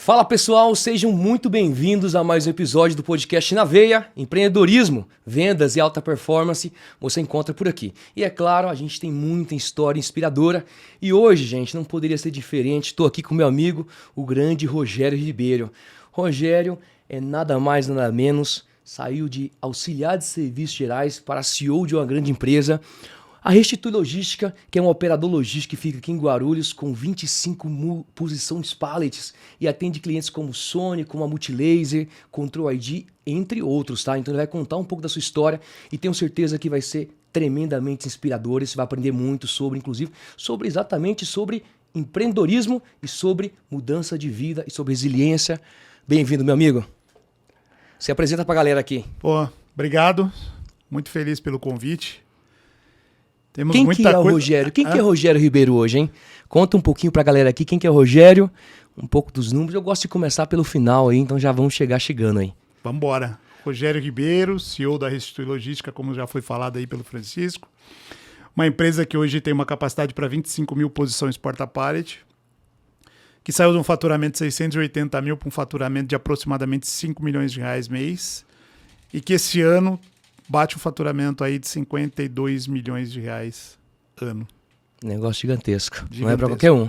Fala pessoal, sejam muito bem-vindos a mais um episódio do podcast Na Veia, empreendedorismo, vendas e alta performance, você encontra por aqui. E é claro, a gente tem muita história inspiradora e hoje, gente, não poderia ser diferente, estou aqui com meu amigo, o grande Rogério Ribeiro. Rogério é nada mais, nada menos, saiu de auxiliar de serviços gerais para CEO de uma grande empresa. A Restitui Logística, que é um operador logístico que fica aqui em Guarulhos com 25 posições pallets e atende clientes como Sony, como a Multilaser, Control ID, entre outros, tá? Então ele vai contar um pouco da sua história e tenho certeza que vai ser tremendamente inspirador. Você vai aprender muito sobre, inclusive, exatamente sobre empreendedorismo e sobre mudança de vida e sobre resiliência. Bem-vindo, meu amigo. Se apresenta pra galera aqui. Pô, obrigado. Muito feliz pelo convite. Temos Quem muita que é o coisa... Rogério? Quem que é Rogério Ribeiro hoje, hein? Conta um pouquinho pra galera aqui quem que é o Rogério, um pouco dos números. Eu gosto de começar pelo final aí, então já vamos chegando aí. Vamos embora. Rogério Ribeiro, CEO da Restitui Logística, como já foi falado aí pelo Francisco. Uma empresa que hoje tem uma capacidade para 25 mil posições porta-pallet, que saiu de um faturamento de 680 mil para um faturamento de aproximadamente 5 milhões de reais mês e que esse ano bate um faturamento aí de 52 milhões de reais ano. Negócio gigantesco. Não é para qualquer um.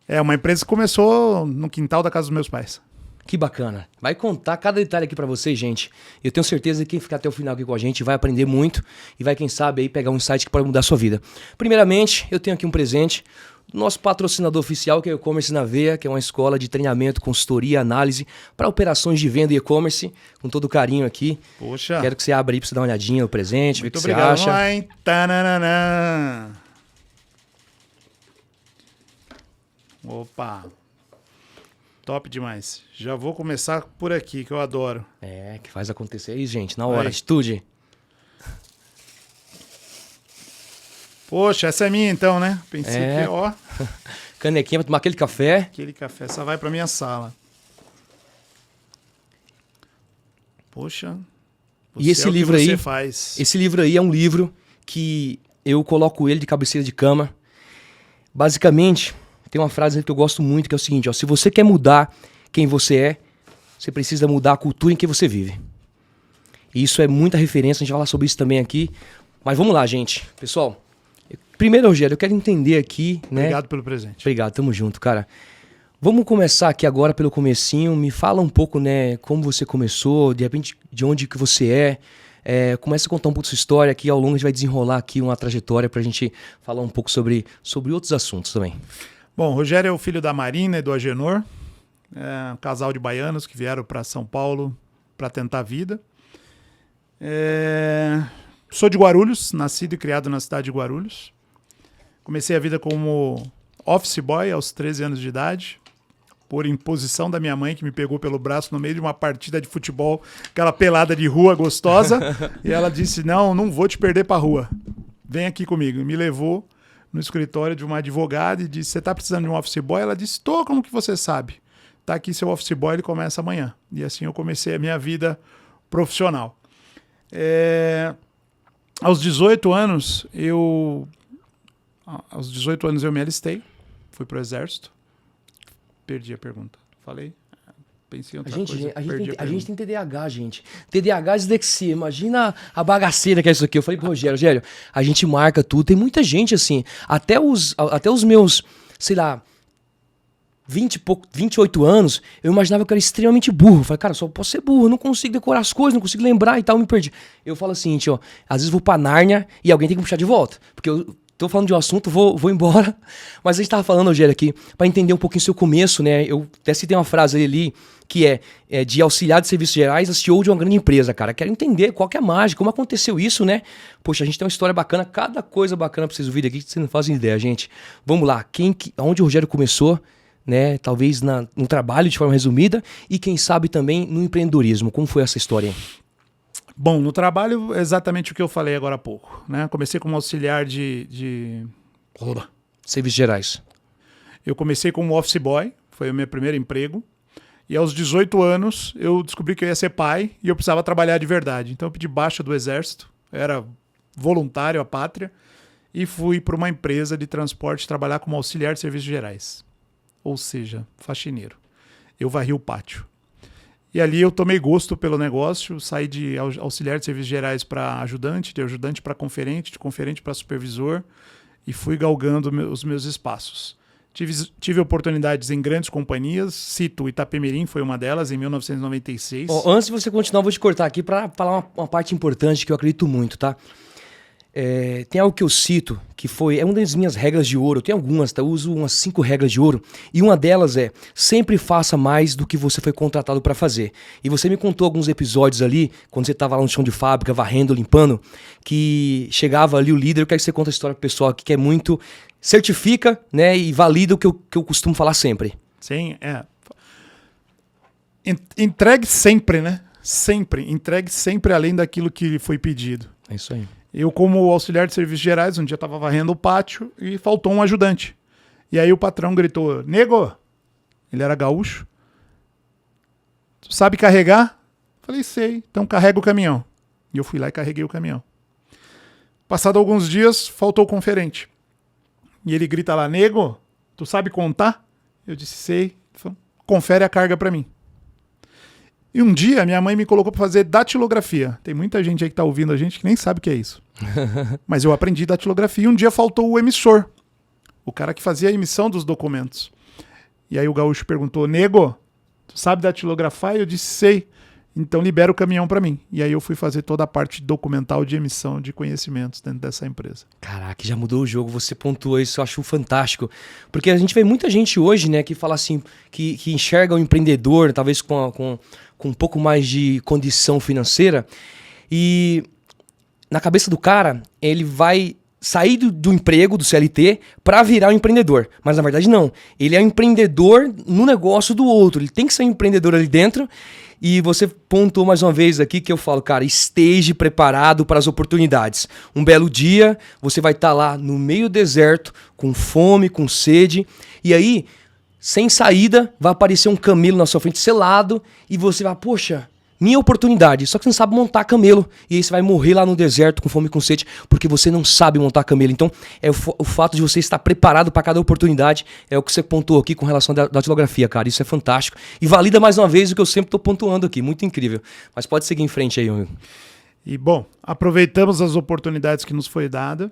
É uma empresa que começou no quintal da casa dos meus pais. Que bacana. Vai contar cada detalhe aqui para vocês, gente. Eu tenho certeza que quem ficar até o final aqui com a gente vai aprender muito e vai, quem sabe, aí pegar um insight que pode mudar a sua vida. Primeiramente, eu tenho aqui um presente do nosso patrocinador oficial, que é o E-Commerce na Veia, que é uma escola de treinamento, consultoria e análise para operações de venda e e-commerce, com todo carinho aqui. Poxa. Quero que você abra aí para você dar uma olhadinha no presente, ver o que você obrigado. acha. Vamos lá, hein? Tananana. Opa. Top demais. Já vou começar por aqui, que eu adoro. É, que faz acontecer aí, gente, na hora. Aí. Atitude. Poxa, essa é minha então, né? Pensei que, ó, Canequinha pra tomar aquele café. aquele café só vai pra minha sala. Poxa. E esse é o que livro aí, você faz. esse livro aí é um livro que eu coloco ele de cabeceira de cama. Basicamente, tem uma frase que eu gosto muito, que é o seguinte, ó: se você quer mudar quem você é, você precisa mudar a cultura em que você vive. E isso é muita referência, a gente vai falar sobre isso também aqui. Mas vamos lá, gente. Pessoal, primeiro, Rogério, eu quero entender aqui, né? Obrigado pelo presente. Obrigado, tamo junto, cara. Vamos começar aqui agora pelo comecinho. Me fala um pouco, né, como você começou, de repente, de onde que você é. Começa a contar um pouco da sua história aqui. Ao longo a gente vai desenrolar aqui uma trajetória pra gente falar um pouco sobre outros assuntos também. Bom, o Rogério é o filho da Marina e do Agenor, um casal de baianos que vieram para São Paulo para tentar a vida. Sou de Guarulhos, nascido e criado na cidade de Guarulhos. Comecei a vida como office boy aos 13 anos de idade, por imposição da minha mãe, que me pegou pelo braço no meio de uma partida de futebol, aquela pelada de rua gostosa, e ela disse, não vou te perder para a rua, vem aqui comigo. E me levou no escritório de uma advogada e disse, você está precisando de um office boy? Ela disse, tô, como que você sabe? Tá aqui seu office boy, ele começa amanhã. E assim eu comecei a minha vida profissional. Aos 18 anos eu me alistei, fui pro exército. Perdi a pergunta. Falei? Pensei em outra coisa. A gente tem TDAH, gente. TDAH, dislexia. Imagina a bagaceira que é isso aqui. Eu falei pro Rogério, a gente marca tudo. Tem muita gente assim. Até os meus, sei lá, 28 anos, eu imaginava que eu era extremamente burro. Eu falei, cara, só posso ser burro, eu não consigo decorar as coisas, não consigo lembrar e tal, eu me perdi. Eu falo assim, ó, às vezes eu vou pra Nárnia e alguém tem que me puxar de volta. Porque eu tô falando de um assunto, vou embora. Mas a gente tava falando, Rogério, aqui, pra entender um pouquinho o seu começo, né? Eu até citei uma frase ali, que é de auxiliar de serviços gerais a CEO de uma grande empresa, cara. Quero entender qual que é a mágica, como aconteceu isso, né? Poxa, a gente tem uma história bacana, cada coisa bacana pra vocês ouvirem aqui, que vocês não fazem ideia, gente. Vamos lá, onde o Rogério começou, né? Talvez no trabalho, de forma resumida, e quem sabe também no empreendedorismo. Como foi essa história aí? Bom, no trabalho, exatamente o que eu falei agora há pouco, né? Comecei como auxiliar de Serviços gerais. Eu comecei como office boy, foi o meu primeiro emprego. E aos 18 anos, eu descobri que eu ia ser pai e eu precisava trabalhar de verdade. Então eu pedi baixa do exército, era voluntário à pátria, e fui para uma empresa de transporte trabalhar como auxiliar de serviços gerais. Ou seja, faxineiro. eu varri o pátio. E ali eu tomei gosto pelo negócio, saí de auxiliar de serviços gerais para ajudante, de ajudante para conferente, de conferente para supervisor e fui galgando os meus espaços. Tive oportunidades em grandes companhias, cito Itapemirim, foi uma delas, em 1996. Antes de você continuar, eu vou te cortar aqui para falar uma parte importante que eu acredito muito, tá? Tem algo que eu cito, que é uma das minhas regras de ouro. Tem algumas, tá? Eu uso umas 5 regras de ouro. E uma delas é, sempre faça mais do que você foi contratado para fazer. E você me contou alguns episódios ali, quando você estava lá no chão de fábrica, varrendo, limpando, que chegava ali o líder. Eu quero que você conte a história pro pessoal aqui, que é muito... certifica, né, e valida o que eu costumo falar sempre. Sim, Entregue sempre, né? Sempre. Entregue sempre além daquilo que foi pedido. É isso aí. Eu, como auxiliar de serviços gerais, um dia estava varrendo o pátio e faltou um ajudante. E aí o patrão gritou, nego, ele era gaúcho, tu sabe carregar? Falei, sei, então carrega o caminhão. E eu fui lá e carreguei o caminhão. Passado alguns dias, faltou o conferente. E ele grita lá, nego, tu sabe contar? Eu disse, sei. Ele falou, confere a carga para mim. E um dia minha mãe me colocou para fazer datilografia. Tem muita gente aí que tá ouvindo a gente que nem sabe o que é isso. Mas eu aprendi datilografia e um dia faltou o emissor. O cara que fazia a emissão dos documentos. E aí o gaúcho perguntou, nego, tu sabe datilografar? Eu disse, sei. Então libera o caminhão para mim. E aí eu fui fazer toda a parte documental de emissão de conhecimentos dentro dessa empresa. Caraca, já mudou o jogo, você pontuou isso, eu acho fantástico. Porque a gente vê muita gente hoje, né, que fala assim, que enxerga o empreendedor, talvez com um pouco mais de condição financeira, e na cabeça do cara, ele vai sair do emprego, do CLT, para virar um empreendedor. Mas na verdade não. Ele é um empreendedor no negócio do outro. Ele tem que ser um empreendedor ali dentro. E você pontuou mais uma vez aqui que eu falo, cara, esteja preparado para as oportunidades. Um belo dia, você vai estar lá no meio do deserto, com fome, com sede. E aí, sem saída, vai aparecer um camelo na sua frente selado. E você vai, poxa... minha oportunidade, só que você não sabe montar camelo. E aí você vai morrer lá no deserto com fome e com sede, porque você não sabe montar camelo. Então, o fato de você estar preparado para cada oportunidade é o que você pontuou aqui com relação à datilografia, cara. Isso é fantástico. E valida mais uma vez o que eu sempre estou pontuando aqui. Muito incrível. Mas pode seguir em frente aí, amigo. E, bom, aproveitamos as oportunidades que nos foi dada.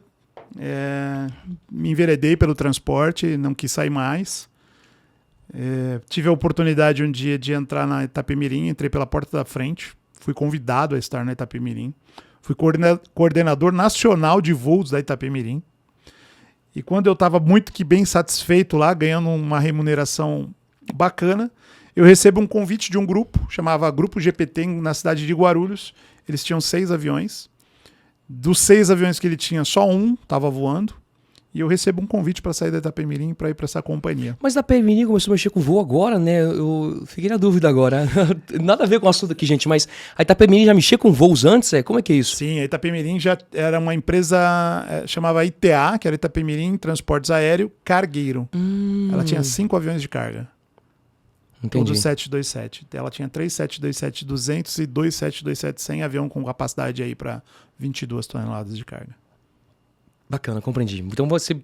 Me enveredei pelo transporte, não quis sair mais. Tive a oportunidade um dia de entrar na Itapemirim, entrei pela porta da frente, fui convidado a estar na Itapemirim, fui coordenador nacional de voos da Itapemirim, e quando eu estava muito que bem satisfeito lá, ganhando uma remuneração bacana, eu recebo um convite de um grupo, chamava Grupo GPT na cidade de Guarulhos. Eles tinham 6 aviões, dos 6 aviões que ele tinha, só um estava voando. E eu recebo um convite para sair da Itapemirim para ir para essa companhia. Mas a Itapemirim começou a mexer com voo agora, né? Eu fiquei na dúvida agora. Nada a ver com o assunto aqui, gente, mas a Itapemirim já mexia com voos antes? Como é que é isso? Sim, a Itapemirim já era uma empresa, chamava ITA, que era Itapemirim Transportes Aéreo Cargueiro. Ela tinha 5 aviões de carga. Entendi. Todos 727. Ela tinha 3 727-200 e 2 727-100, avião com capacidade aí para 22 toneladas de carga. Bacana, compreendi. Então você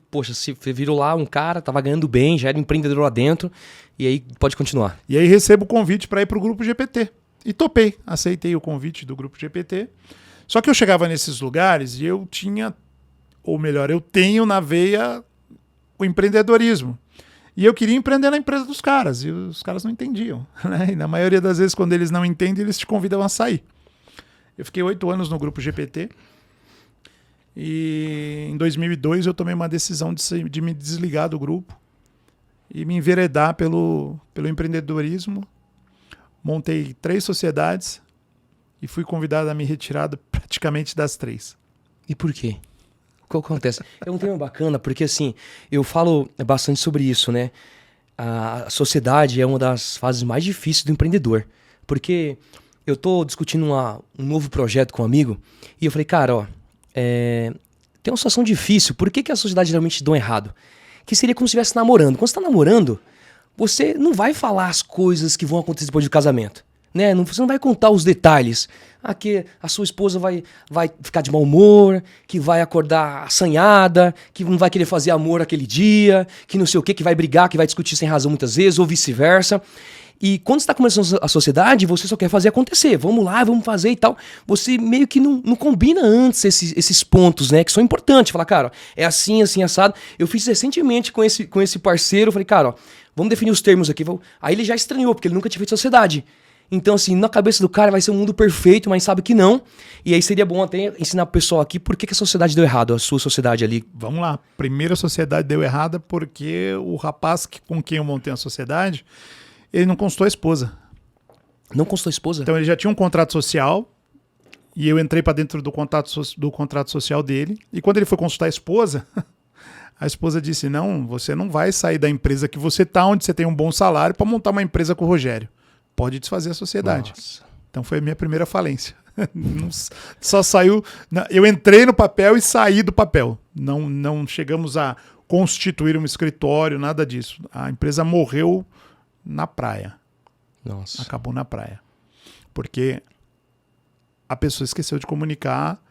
virou lá um cara, tava ganhando bem, já era empreendedor lá dentro, e aí pode continuar. E aí recebo o convite para ir para o Grupo GPT. E topei, aceitei o convite do Grupo GPT. Só que eu chegava nesses lugares e eu tinha, ou melhor, eu tenho na veia o empreendedorismo. E eu queria empreender na empresa dos caras, e os caras não entendiam. Né? E na maioria das vezes, quando eles não entendem, eles te convidam a sair. Eu fiquei 8 anos no Grupo GPT. E em 2002 eu tomei uma decisão de me desligar do grupo e me enveredar pelo empreendedorismo. Montei 3 sociedades e fui convidado a me retirar praticamente das 3. E por quê? O que acontece? É um tema bacana porque assim, eu falo bastante sobre isso, né? A sociedade é uma das fases mais difíceis do empreendedor. Porque eu tô discutindo um novo projeto com um amigo e eu falei, cara, tem uma situação difícil. Por que a sociedade geralmente dá errado? Que seria como se estivesse namorando. Quando você está namorando, você não vai falar as coisas que vão acontecer depois do casamento. Né? Você não vai contar os detalhes. Que a sua esposa vai ficar de mau humor, que vai acordar assanhada, que não vai querer fazer amor aquele dia, que não sei o quê, que vai brigar, que vai discutir sem razão muitas vezes, ou vice-versa. E quando você está começando a sociedade, você só quer fazer acontecer. Vamos lá, vamos fazer e tal. Você meio que não combina antes esses pontos, né? Que são importantes. Falar, cara, ó, é assim, assim, assado. Eu fiz recentemente com esse parceiro. Eu falei, cara, ó, vamos definir os termos aqui. Aí ele já estranhou, porque ele nunca tinha feito sociedade. Então, assim, na cabeça do cara vai ser um mundo perfeito, mas sabe que não. E aí seria bom até ensinar pro pessoal aqui por que a sociedade deu errado, a sua sociedade ali. Vamos lá. Primeira sociedade deu errada porque o rapaz com quem eu montei a sociedade, ele não consultou a esposa. Não consultou a esposa? Então ele já tinha um contrato social e eu entrei para dentro do contrato social dele. E quando ele foi consultar a esposa disse, não, você não vai sair da empresa que você tá, onde você tem um bom salário, para montar uma empresa com o Rogério. Pode desfazer a sociedade. Nossa. Então foi a minha primeira falência. Só saiu... Eu entrei no papel e saí do papel. Não chegamos a constituir um escritório, nada disso. A empresa morreu na praia. Nossa. Acabou na praia. Porque a pessoa esqueceu de comunicar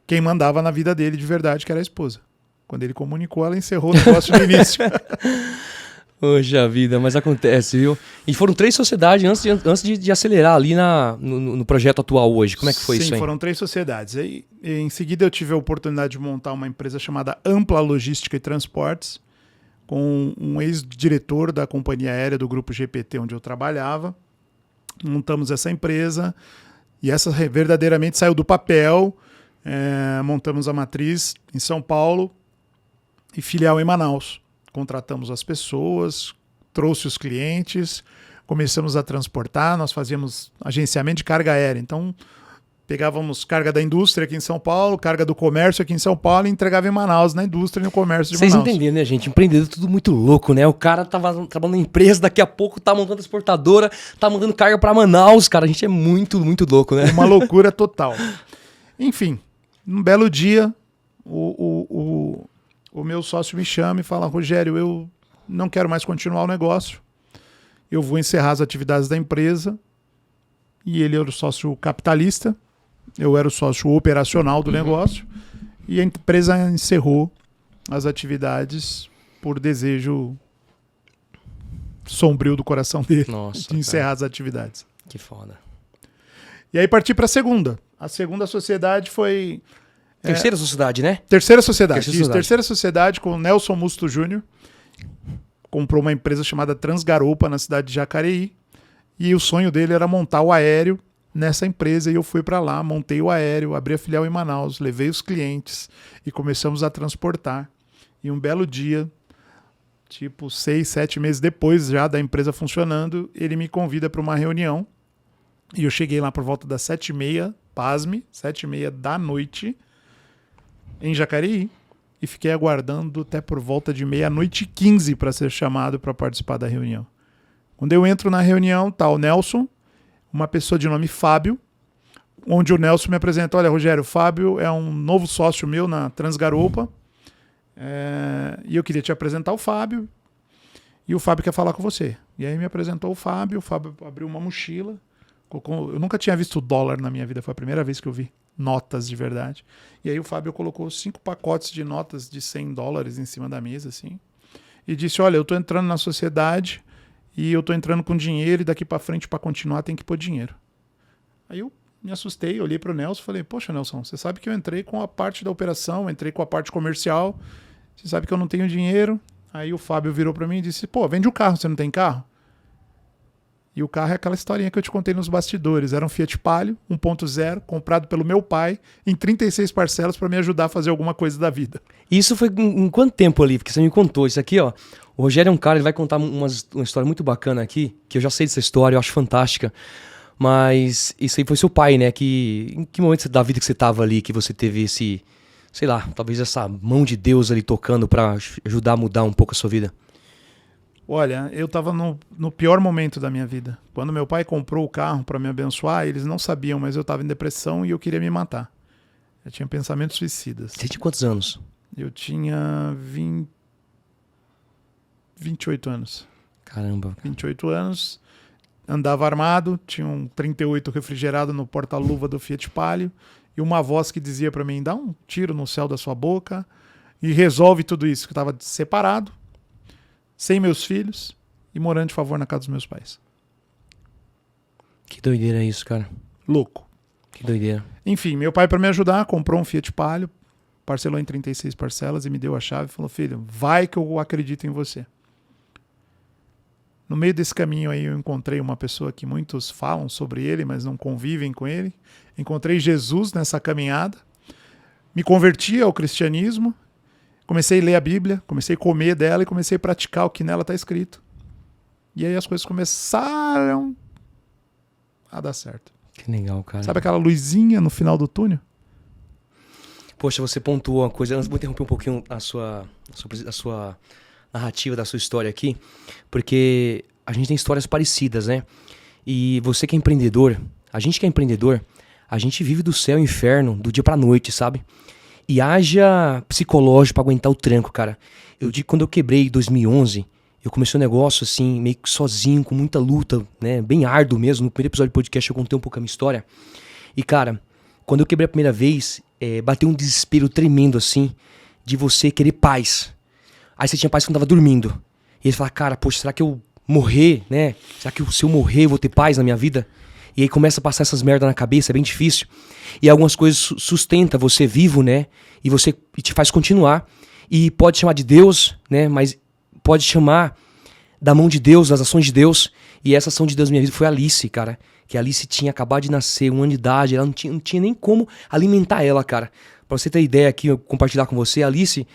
quem mandava na vida dele de verdade, que era a esposa. Quando ele comunicou, ela encerrou o negócio no início. Poxa vida, mas acontece, viu? E foram 3 sociedades antes de acelerar ali no projeto atual hoje. Como é que foi isso aí? Sim, foram 3 sociedades. E em seguida eu tive a oportunidade de montar uma empresa chamada Ampla Logística e Transportes, com um ex-diretor da companhia aérea do grupo GPT, onde eu trabalhava. Montamos essa empresa e essa verdadeiramente saiu do papel. Montamos a matriz em São Paulo e filial em Manaus. Contratamos as pessoas, trouxe os clientes, começamos a transportar, nós fazíamos agenciamento de carga aérea. Então, pegávamos carga da indústria aqui em São Paulo, carga do comércio aqui em São Paulo e entregava em Manaus, na indústria e no comércio de Vocês Manaus. entenderam, né, gente? Empreendedor é tudo muito louco, né? O cara tava trabalhando na empresa, daqui a pouco tá montando exportadora, tá mandando carga pra Manaus, cara. A gente é muito, muito louco, né? Uma loucura total. Enfim, um belo dia, o meu sócio me chama e fala, Rogério, eu não quero mais continuar o negócio, eu vou encerrar as atividades da empresa. E ele era o sócio capitalista, eu era o sócio operacional do negócio, e a empresa encerrou as atividades por desejo sombrio do coração dele. Nossa, de encerrar as atividades. Que foda. E aí parti para a segunda. A segunda sociedade foi... Terceira sociedade, né? Terceira sociedade. Terceira sociedade. Terceira sociedade com o Nelson Musto Júnior. Comprou uma empresa chamada Transgaropa na cidade de Jacareí. E o sonho dele era montar o aéreo nessa empresa. E eu fui para lá, montei o aéreo, abri a filial em Manaus, levei os clientes e começamos a transportar. E um belo dia, tipo 6, 7 meses depois já da empresa funcionando, ele me convida para uma reunião. E eu cheguei lá por volta das 7h30, pasme, 7h30 da noite, em Jacareí, e fiquei aguardando até por volta de 00:15 para ser chamado para participar da reunião. Quando eu entro na reunião, tá o Nelson, uma pessoa de nome Fábio, onde o Nelson me apresenta, olha, Rogério, o Fábio é um novo sócio meu na Transgaropa, e eu queria te apresentar o Fábio, e o Fábio quer falar com você. E aí me apresentou o Fábio abriu uma mochila, eu nunca tinha visto dólar na minha vida, foi a primeira vez que eu vi notas de verdade. E aí o Fábio colocou 5 pacotes de notas de $100 em cima da mesa, assim, e disse, olha, eu tô entrando na sociedade e eu tô entrando com dinheiro e daqui para frente, para continuar, tem que pôr dinheiro. Aí eu me assustei, olhei pro Nelson e falei, poxa, Nelson, você sabe que eu entrei com a parte da operação, entrei com a parte comercial, você sabe que eu não tenho dinheiro. Aí o Fábio virou para mim e disse, pô, vende o carro, você não tem carro? E o carro é aquela historinha que eu te contei nos bastidores. Era um Fiat Palio 1.0, comprado pelo meu pai, em 36 parcelas para me ajudar a fazer alguma coisa da vida. Isso foi em quanto tempo ali? Porque você me contou isso aqui, ó. O Rogério é um cara, ele vai contar uma história muito bacana aqui, que eu já sei dessa história, eu acho fantástica. Mas isso aí foi seu pai, né? Em que momento da vida que você tava ali, que você teve esse, sei lá, talvez essa mão de Deus ali tocando para ajudar a mudar um pouco a sua vida? Olha, eu estava no pior momento da minha vida. Quando meu pai comprou o carro para me abençoar, eles não sabiam, mas eu estava em depressão e eu queria me matar. Eu tinha pensamentos suicidas. Você tinha quantos anos? Eu tinha 28 anos. Caramba. 28 anos, andava armado, tinha um 38 refrigerado no porta-luva do Fiat Palio e uma voz que dizia para mim, dá um tiro no céu da sua boca e resolve tudo isso. Eu estava separado, sem meus filhos e morando de favor na casa dos meus pais. Que doideira isso, cara. Louco. Que doideira. Enfim, meu pai, para me ajudar, comprou um Fiat Palio, parcelou em 36 parcelas e me deu a chave e falou: filho, vai que eu acredito em você. No meio desse caminho aí eu encontrei uma pessoa que muitos falam sobre ele, mas não convivem com ele. Encontrei Jesus nessa caminhada. Me converti ao cristianismo. Comecei a ler a Bíblia, comecei a comer dela e comecei a praticar o que nela está escrito. E aí as coisas começaram a dar certo. Que legal, cara. Sabe aquela luzinha no final do túnel? Poxa, você pontuou uma coisa. Vou interromper um pouquinho a sua narrativa da sua história aqui, porque a gente tem histórias parecidas, né? E você que é empreendedor, a gente que é empreendedor, a gente vive do céu ao inferno, do dia pra noite, sabe? E haja psicológico pra aguentar o tranco, cara. Eu digo, quando eu quebrei em 2011, eu comecei um negócio assim, meio que sozinho, com muita luta, né? Bem árduo mesmo. No primeiro episódio do podcast eu contei um pouco a minha história. E, cara, quando eu quebrei a primeira vez, bateu um desespero tremendo, assim, de você querer paz. Aí você tinha paz quando tava dormindo. E ele fala, cara, poxa, será que eu morrer, né? Será que se eu morrer eu vou ter paz na minha vida? E aí começa a passar essas merdas na cabeça, é bem difícil. E algumas coisas sustentam você vivo, né? E te faz continuar. E pode chamar de Deus, né? Mas pode chamar da mão de Deus, das ações de Deus. E essa ação de Deus na minha vida foi a Alice, cara. Que a Alice tinha acabado de nascer, 1 ano de idade. Ela não tinha nem como alimentar ela, cara. Pra você ter ideia aqui, eu compartilhar com você, a Alice...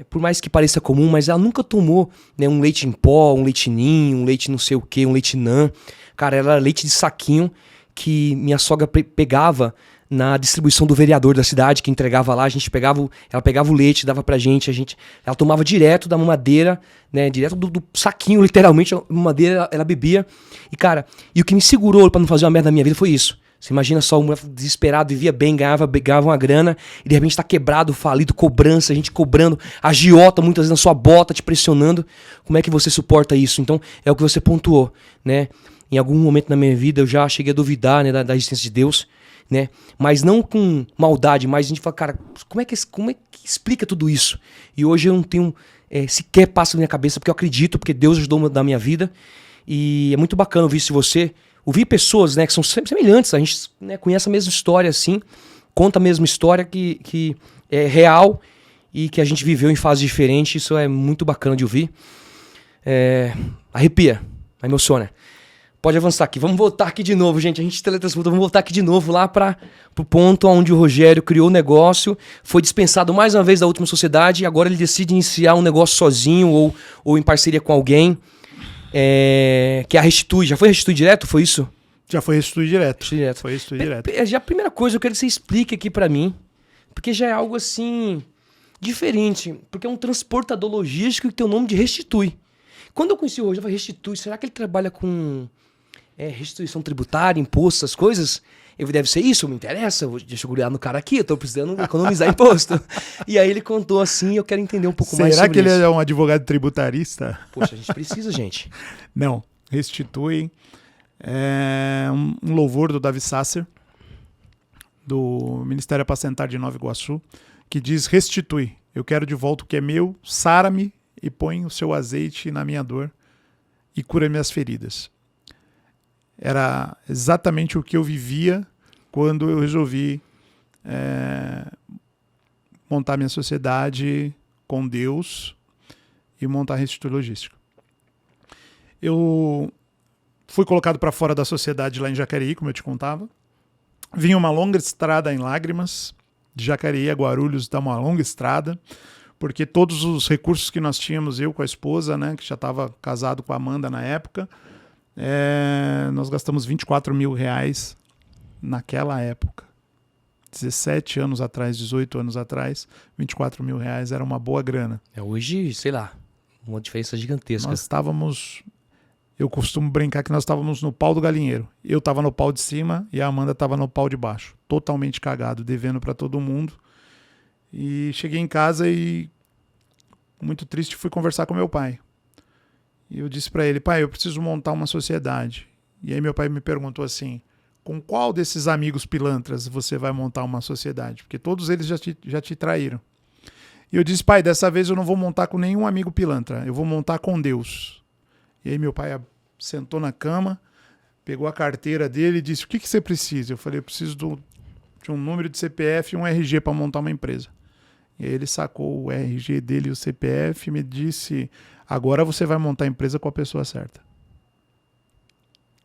por mais que pareça comum, mas ela nunca tomou, né, um leite em pó, um leite ninho, um leite não sei o que, um leite Nan. Cara, era leite de saquinho que minha sogra pegava na distribuição do vereador da cidade, que entregava lá. Ela pegava o leite, dava pra gente, ela tomava direto da mamadeira, né, direto do saquinho, literalmente, a mamadeira ela bebia. E cara, e o que me segurou pra não fazer uma merda na minha vida foi isso. Você imagina só, um moleque desesperado, vivia bem, ganhava uma grana, e de repente tá quebrado, falido, cobrança, a gente cobrando, agiota muitas vezes na sua bota, te pressionando. Como é que você suporta isso? Então, é o que você pontuou, né? Em algum momento na minha vida eu já cheguei a duvidar, né, da existência de Deus, né? Mas não com maldade, mas a gente fala, cara, como é que explica tudo isso? E hoje eu não tenho sequer passo na minha cabeça, porque eu acredito, porque Deus ajudou na minha vida. E é muito bacana ouvir isso de você. Ouvir pessoas, né, que são semelhantes, a gente, né, conhece a mesma história, assim, conta a mesma história que é real e que a gente viveu em fases diferentes. Isso é muito bacana de ouvir. Arrepia, emociona. Pode avançar aqui. Vamos voltar aqui de novo, gente. A gente teletransportou. Vamos voltar aqui de novo lá para o ponto onde o Rogério criou o negócio, foi dispensado mais uma vez da última sociedade e agora ele decide iniciar um negócio sozinho ou em parceria com alguém. Que é a Restitui. Já foi Restitui direto? Foi isso? Já foi Restitui direto. Restitui direto. Foi Restitui direto. Já a primeira coisa eu quero que você explique aqui pra mim, porque já é algo assim diferente, porque é um transportador logístico que tem o nome de Restitui. Quando eu conheci o Rogério, eu falei, Restitui, será que ele trabalha com restituição tributária, imposto, essas coisas? Deve ser isso, me interessa, deixa eu olhar no cara aqui, eu tô precisando economizar imposto. E aí ele contou assim, eu quero entender um pouco mais sobre isso. Será que ele é um advogado tributarista? Poxa, a gente precisa, gente. Não, Restitui é um louvor do Davi Sasser, do Ministério Apacentar de Nova Iguaçu, que diz: restitui, eu quero de volta o que é meu, sara-me e põe o seu azeite na minha dor e cura minhas feridas. Era exatamente o que eu vivia quando eu resolvi montar minha sociedade com Deus e montar a Restitui Logística. Eu fui colocado para fora da sociedade lá em Jacareí, como eu te contava. Vinha uma longa estrada em lágrimas. De Jacareí a Guarulhos dá uma longa estrada, porque todos os recursos que nós tínhamos, eu com a esposa, né, que já estava casado com a Amanda na época, nós gastamos R$24 mil naquela época. 17 anos atrás, 18 anos atrás, R$24 mil era uma boa grana. Hoje, sei lá, uma diferença gigantesca. Nós estávamos... Eu costumo brincar que nós estávamos no pau do galinheiro. Eu estava no pau de cima e a Amanda estava no pau de baixo. Totalmente cagado, devendo para todo mundo. E cheguei em casa e, muito triste, fui conversar com meu pai. E eu disse para ele: pai, eu preciso montar uma sociedade. E aí meu pai me perguntou assim: com qual desses amigos pilantras você vai montar uma sociedade? Porque todos eles já te traíram. E eu disse: pai, dessa vez eu não vou montar com nenhum amigo pilantra. Eu vou montar com Deus. E aí meu pai sentou na cama, pegou a carteira dele e disse, o que você precisa? Eu falei, eu preciso de um número de CPF e um RG para montar uma empresa. E aí ele sacou o RG dele e o CPF e me disse, agora você vai montar a empresa com a pessoa certa.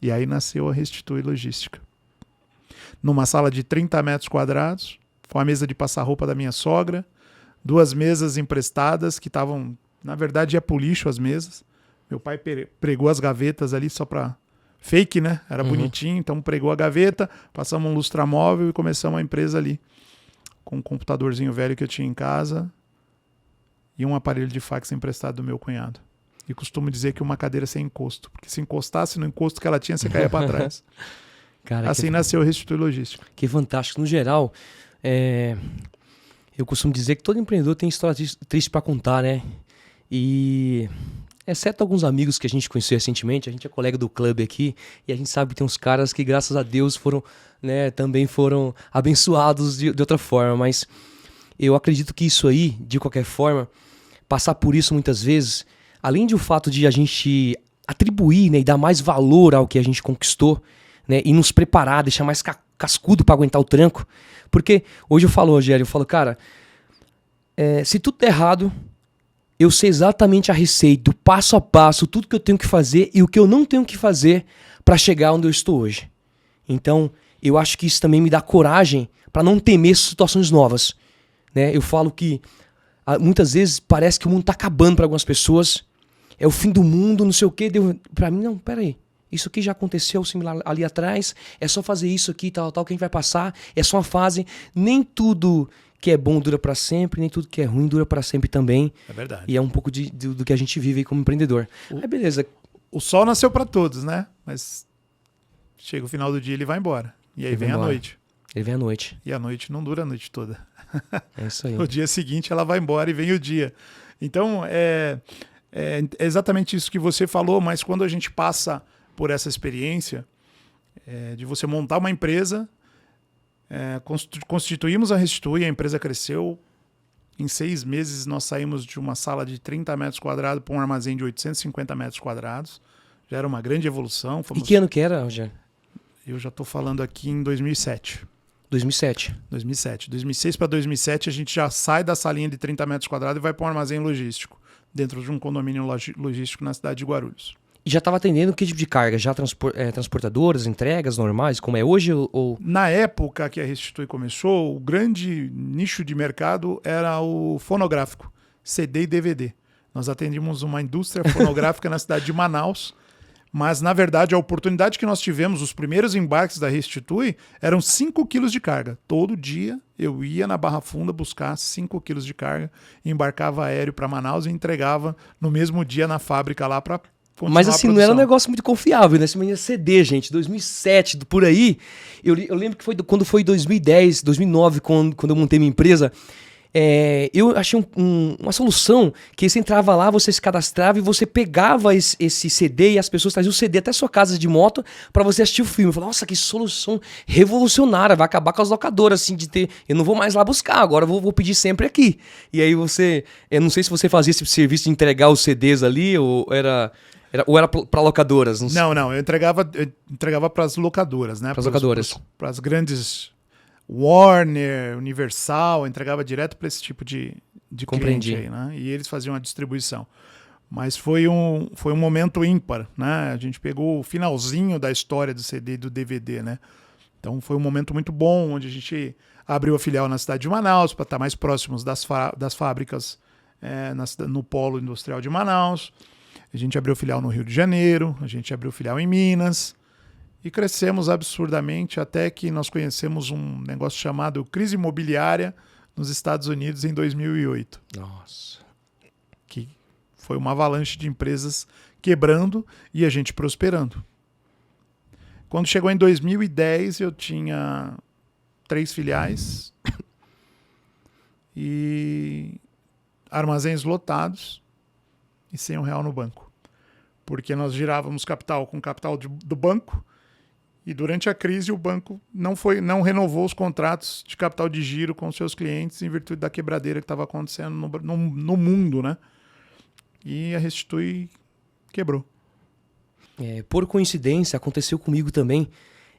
E aí nasceu a Restitui Logística. Numa sala de 30 metros quadrados, com a mesa de passar roupa da minha sogra, 2 mesas emprestadas que estavam, na verdade, ia pro lixo as mesas. Meu pai pregou as gavetas ali só para fake, né? Era bonitinho, então pregou a gaveta, passamos um lustramóvel e começamos a empresa ali. Com um computadorzinho velho que eu tinha em casa e um aparelho de fax emprestado do meu cunhado. E costumo dizer que uma cadeira sem encosto, porque se encostasse no encosto que ela tinha, você caía para trás. Cara, assim nasceu o Restitui Logística. Que fantástico. No geral, eu costumo dizer que todo empreendedor tem história triste para contar, né? E exceto alguns amigos que a gente conheceu recentemente, a gente é colega do clube aqui e a gente sabe que tem uns caras que, graças a Deus, foram, né, também foram abençoados de outra forma. Mas eu acredito que isso aí, de qualquer forma, passar por isso muitas vezes, além de o fato de a gente atribuir, né, e dar mais valor ao que a gente conquistou, né, e nos preparar, deixar mais cascudo para aguentar o tranco. Porque hoje eu falo, Rogério, eu falo, cara, se tudo der errado, eu sei exatamente a receita, o passo a passo, tudo que eu tenho que fazer e o que eu não tenho que fazer para chegar onde eu estou hoje. Então, eu acho que isso também me dá coragem para não temer situações novas. Né? Eu falo que muitas vezes parece que o mundo está acabando para algumas pessoas, é o fim do mundo, não sei o quê. Para mim, não, peraí. Isso aqui já aconteceu similar ali atrás, é só fazer isso aqui, tal, que a gente vai passar, é só uma fase. Nem tudo que é bom dura para sempre, nem tudo que é ruim dura para sempre também. É verdade. E é um pouco do que a gente vive aí como empreendedor. Aí beleza. O sol nasceu para todos, né? Mas chega o final do dia, ele vai embora. E aí vem a noite. Ele vem à noite. E a noite não dura a noite toda. É isso aí. No dia seguinte ela vai embora e vem o dia. Então é exatamente isso que você falou, mas quando a gente passa por essa experiência de você montar uma empresa, constituímos a Restitui, a empresa cresceu. Em 6 meses nós saímos de uma sala de 30 metros quadrados para um armazém de 850 metros quadrados. Já era uma grande evolução. E que ano que era, Rogério? Eu já estou falando aqui em 2007. 2007. 2006 para 2007 a gente já sai da salinha de 30 metros quadrados e vai para um armazém logístico, dentro de um condomínio logístico na cidade de Guarulhos. E já estava atendendo que tipo de carga? Já transportadoras, entregas normais, como é hoje? Ou... Na época que a Restitui começou, o grande nicho de mercado era o fonográfico, CD e DVD. Nós atendíamos uma indústria fonográfica na cidade de Manaus, mas, na verdade, a oportunidade que nós tivemos, os primeiros embarques da Restitui, eram 5 quilos de carga. Todo dia eu ia na Barra Funda buscar 5 quilos de carga, embarcava aéreo para Manaus e entregava no mesmo dia na fábrica lá para continuar. Mas assim, não era um negócio muito confiável, né? Esse menino CD, gente, 2007, por aí. Eu lembro que quando foi 2010, 2009, quando eu montei minha empresa, eu achei uma solução que você entrava lá, você se cadastrava e você pegava esse CD e as pessoas traziam o CD até a sua casa de moto para você assistir o filme. Eu falei, nossa, que solução revolucionária, vai acabar com as locadoras, assim, de ter... Eu não vou mais lá buscar, agora eu vou pedir sempre aqui. E aí eu não sei se você fazia esse serviço de entregar os CDs ali, ou era para locadoras? Não, eu entregava para as locadoras, né? Para as locadoras. Para as grandes... Warner, Universal, entregava direto para esse tipo de cliente aí, né? E eles faziam a distribuição. Mas foi um momento ímpar, né? A gente pegou o finalzinho da história do CD e do DVD, né? Então foi um momento muito bom, onde a gente abriu a filial na cidade de Manaus, para estar mais próximos das fábricas no polo industrial de Manaus. A gente abriu filial no Rio de Janeiro, a gente abriu filial em Minas. E crescemos absurdamente até que nós conhecemos um negócio chamado crise imobiliária nos Estados Unidos em 2008. Nossa. Que foi uma avalanche de empresas quebrando e a gente prosperando. Quando chegou em 2010, eu tinha 3 filiais e armazéns lotados e sem R$1 no banco. Porque nós girávamos capital com capital do banco. E durante a crise o banco não renovou os contratos de capital de giro com seus clientes em virtude da quebradeira que estava acontecendo no mundo, né? E a Restitui quebrou. Por coincidência, aconteceu comigo também.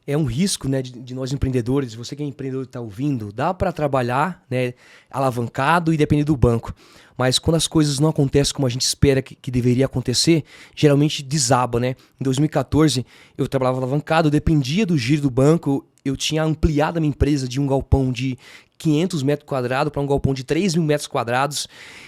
É um risco, né, de nós empreendedores. Você que é empreendedor e está ouvindo, dá para trabalhar, né, alavancado e depender do banco. Mas quando as coisas não acontecem como a gente espera que deveria acontecer, geralmente desaba, né? Em 2014, eu trabalhava alavancado, eu dependia do giro do banco. Eu tinha ampliado a minha empresa de um galpão de 500 metros quadrados para um galpão de 3.000 metros quadrados.